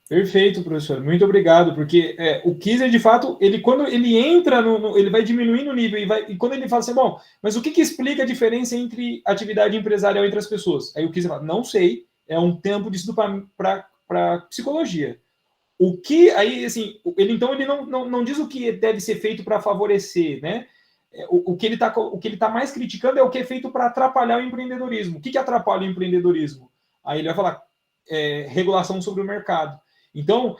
Perfeito, professor. Muito obrigado, porque o Kiesinger, de fato, quando ele entra ele vai diminuindo o nível e quando ele fala assim, bom, mas o que explica a diferença entre atividade empresarial entre as pessoas? Aí o Kiesinger fala, não sei, é um tempo de estudo para psicologia. Aí, assim, ele não diz o que deve ser feito para favorecer, né? O que ele tá mais criticando é o que é feito para atrapalhar o empreendedorismo. O que atrapalha o empreendedorismo? Aí ele vai falar regulação sobre o mercado. Então,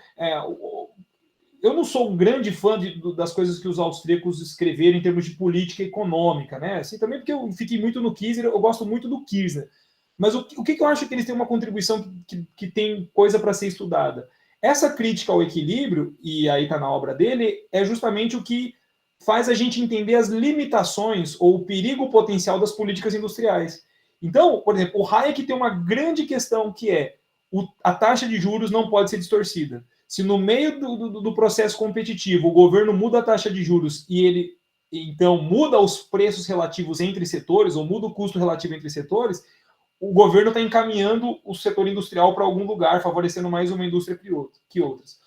eu não sou um grande fã das coisas que os austríacos escreveram em termos de política econômica, né? Assim, também porque eu fiquei muito no Kiesinger, eu gosto muito do Kiesinger. Mas o que eu acho que eles têm uma contribuição que tem coisa para ser estudada? Essa crítica ao equilíbrio, e aí está na obra dele, é justamente o que faz a gente entender as limitações ou o perigo potencial das políticas industriais. Então, por exemplo, o Hayek tem uma grande questão que é a taxa de juros não pode ser distorcida. Se no meio do processo competitivo o governo muda a taxa de juros e ele, então, muda os preços relativos entre setores ou muda o custo relativo entre setores, o governo está encaminhando o setor industrial para algum lugar, favorecendo mais uma indústria que outras.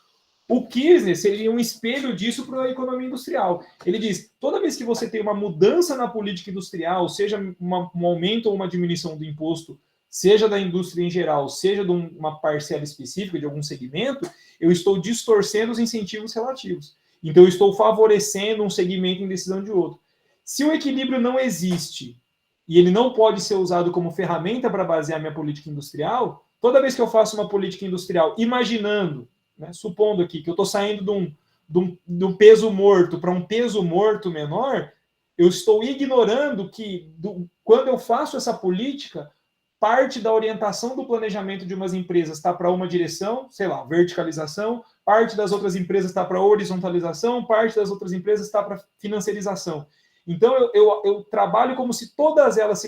O Kiesinger seria um espelho disso para a economia industrial. Ele diz, toda vez que você tem uma mudança na política industrial, seja um aumento ou uma diminuição do imposto, seja da indústria em geral, seja de uma parcela específica de algum segmento, eu estou distorcendo os incentivos relativos. Então, eu estou favorecendo um segmento em decisão de outro. Se o equilíbrio não existe e ele não pode ser usado como ferramenta para basear minha política industrial, toda vez que eu faço uma política industrial imaginando, né, supondo aqui que eu estou saindo de um peso morto para um peso morto menor, eu estou ignorando que, quando eu faço essa política, parte da orientação do planejamento de umas empresas está para uma direção, sei lá, verticalização, parte das outras empresas está para horizontalização, parte das outras empresas está para financiarização. Então, eu trabalho como se todas elas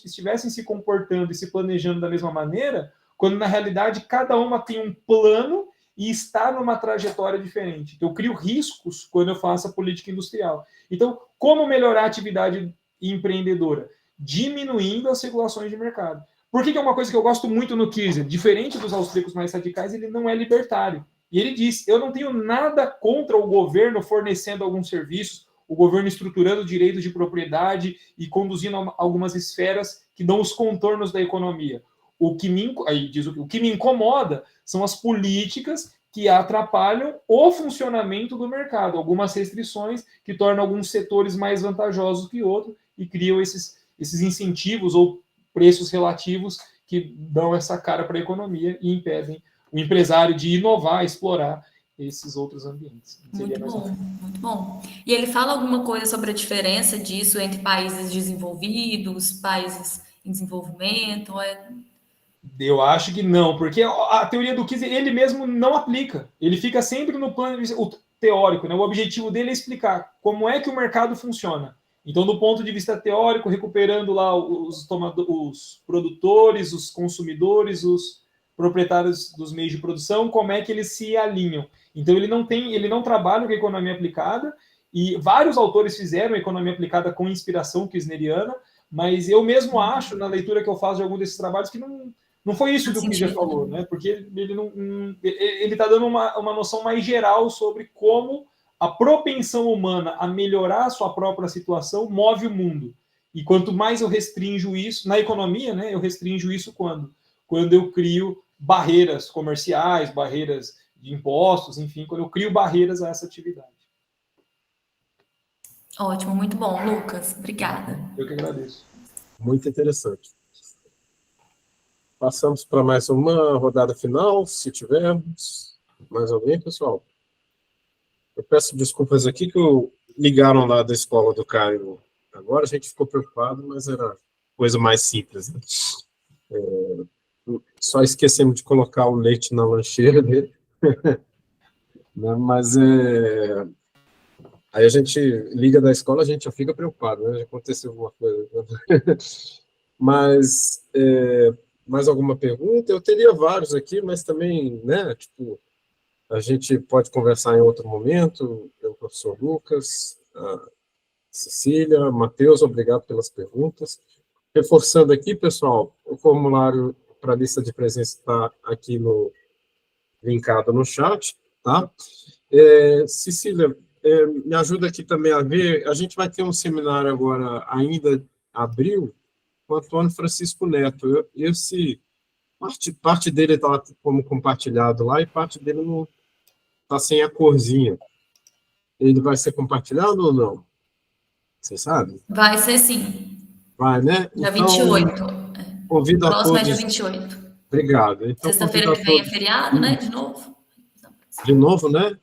estivessem se comportando e se planejando da mesma maneira, quando, na realidade, cada uma tem um plano e está numa trajetória diferente. Então, eu crio riscos quando eu faço a política industrial. Então, como melhorar a atividade empreendedora? Diminuindo as regulações de mercado. Por que é uma coisa que eu gosto muito no Kiesinger? Diferente dos austríacos mais radicais, ele não é libertário. E ele diz, eu não tenho nada contra o governo fornecendo alguns serviços, o governo estruturando direitos de propriedade e conduzindo algumas esferas que dão os contornos da economia. O que me incomoda são as políticas que atrapalham o funcionamento do mercado, algumas restrições que tornam alguns setores mais vantajosos que outros e criam esses incentivos ou preços relativos que dão essa cara para a economia e impedem o empresário de inovar, explorar esses outros ambientes. Muito bom, muito bom. E ele fala alguma coisa sobre a diferença disso entre países desenvolvidos, países em desenvolvimento? Eu acho que não, porque a teoria do Kiesinger ele mesmo não aplica. Ele fica sempre no plano teórico, né? O objetivo dele é explicar como é que o mercado funciona. Então, do ponto de vista teórico, recuperando lá os produtores, os consumidores, os proprietários dos meios de produção, como é que eles se alinham. Então, ele não trabalha com a economia aplicada, e vários autores fizeram economia aplicada com inspiração kirchneriana, mas eu mesmo acho, na leitura que eu faço de algum desses trabalhos, que não foi isso que o Kiesinger falou, né? Porque ele está dando uma noção mais geral sobre como a propensão humana a melhorar a sua própria situação move o mundo. E quanto mais eu restringo isso, na economia, né, eu restringo isso quando eu crio barreiras comerciais, barreiras de impostos, enfim, quando eu crio barreiras a essa atividade. Ótimo, muito bom, Lucas. Obrigada. Eu que agradeço. Muito interessante. Passamos para mais uma rodada final, se tivermos. Mais alguém, pessoal? Eu peço desculpas aqui que ligaram lá da escola do Caio. Agora a gente ficou preocupado, mas era coisa mais simples, né? Só esquecemos de colocar o leite na lancheira dele. Mas aí a gente liga da escola, a gente já fica preocupado, né? Já aconteceu alguma coisa. Mas mais alguma pergunta? Eu teria vários aqui, mas também, né? Tipo, a gente pode conversar em outro momento. O professor Lucas, a Cecília, Matheus, obrigado pelas perguntas. Reforçando aqui, pessoal, o formulário para a lista de presença está aqui linkado no chat, tá? Cecília, me ajuda aqui também a ver, a gente vai ter um seminário agora, ainda em abril, com o Antônio Francisco Neto. Parte dele está como compartilhado lá e parte dele não está sem a corzinha. Ele vai ser compartilhado ou não? Você sabe? Vai ser sim. Vai, né? Dia então, 28. Convido a todos. Próximo é dia 28. Obrigado. Então, sexta-feira que vem é feriado, né? De novo. De novo, né?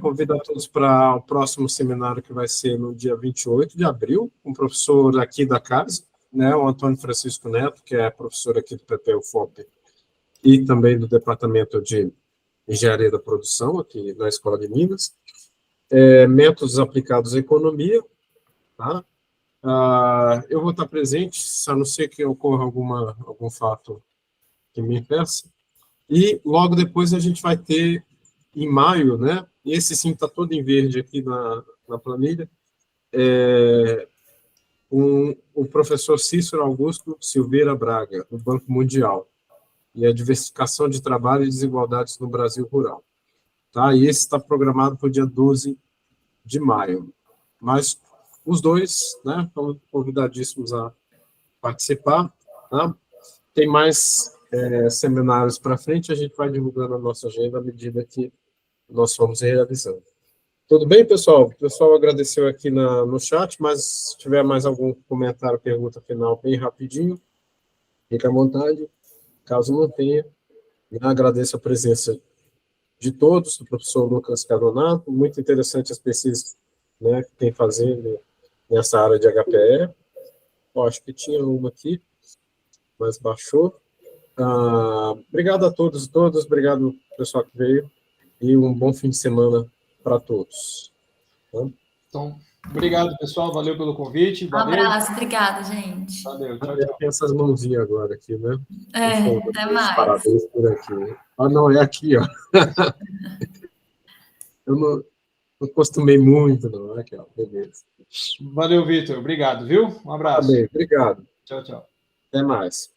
Convido a todos para o próximo seminário, que vai ser no dia 28 de abril, com o professor aqui da casa, né, o Antônio Francisco Neto, que é professor aqui do PP-UFOP e também do Departamento de Engenharia da Produção, aqui na Escola de Minas. Métodos aplicados à economia, tá? Eu vou estar presente, a não ser que ocorra algum fato que me impeça. E logo depois a gente vai ter, em maio, né? Esse sim está todo em verde aqui na planilha, o professor Cícero Augusto Silveira Braga, do Banco Mundial, e a diversificação de trabalho e desigualdades no Brasil rural. Tá? E esse está programado para o dia 12 de maio. Mas os dois, né, estão convidadíssimos a participar. Tá? Tem mais seminários para frente, a gente vai divulgando a nossa agenda à medida que nós formos realizando. Tudo bem, pessoal? O pessoal agradeceu aqui no chat, mas se tiver mais algum comentário, pergunta final, bem rapidinho, fica à vontade. Caso não tenha, eu agradeço a presença de todos, do professor Lucas Cardonato, muito interessante as pesquisas, né, que tem fazendo nessa área de HPE. Eu acho que tinha uma aqui, mas baixou. Obrigado a todos e todas, obrigado pessoal que veio, e um bom fim de semana para todos. Então, obrigado, pessoal, valeu pelo convite. Um Valeu. abraço, obrigada, gente. Valeu, tchau, tchau. Tem essas mãozinhas agora aqui, né? Até mais. Parabéns por aqui. Não, é aqui, ó. Eu não costumei muito, não. Aqui, ó, beleza. Valeu, Vitor. Obrigado, viu? Um abraço. Tá bem, obrigado. Tchau, tchau. Até mais.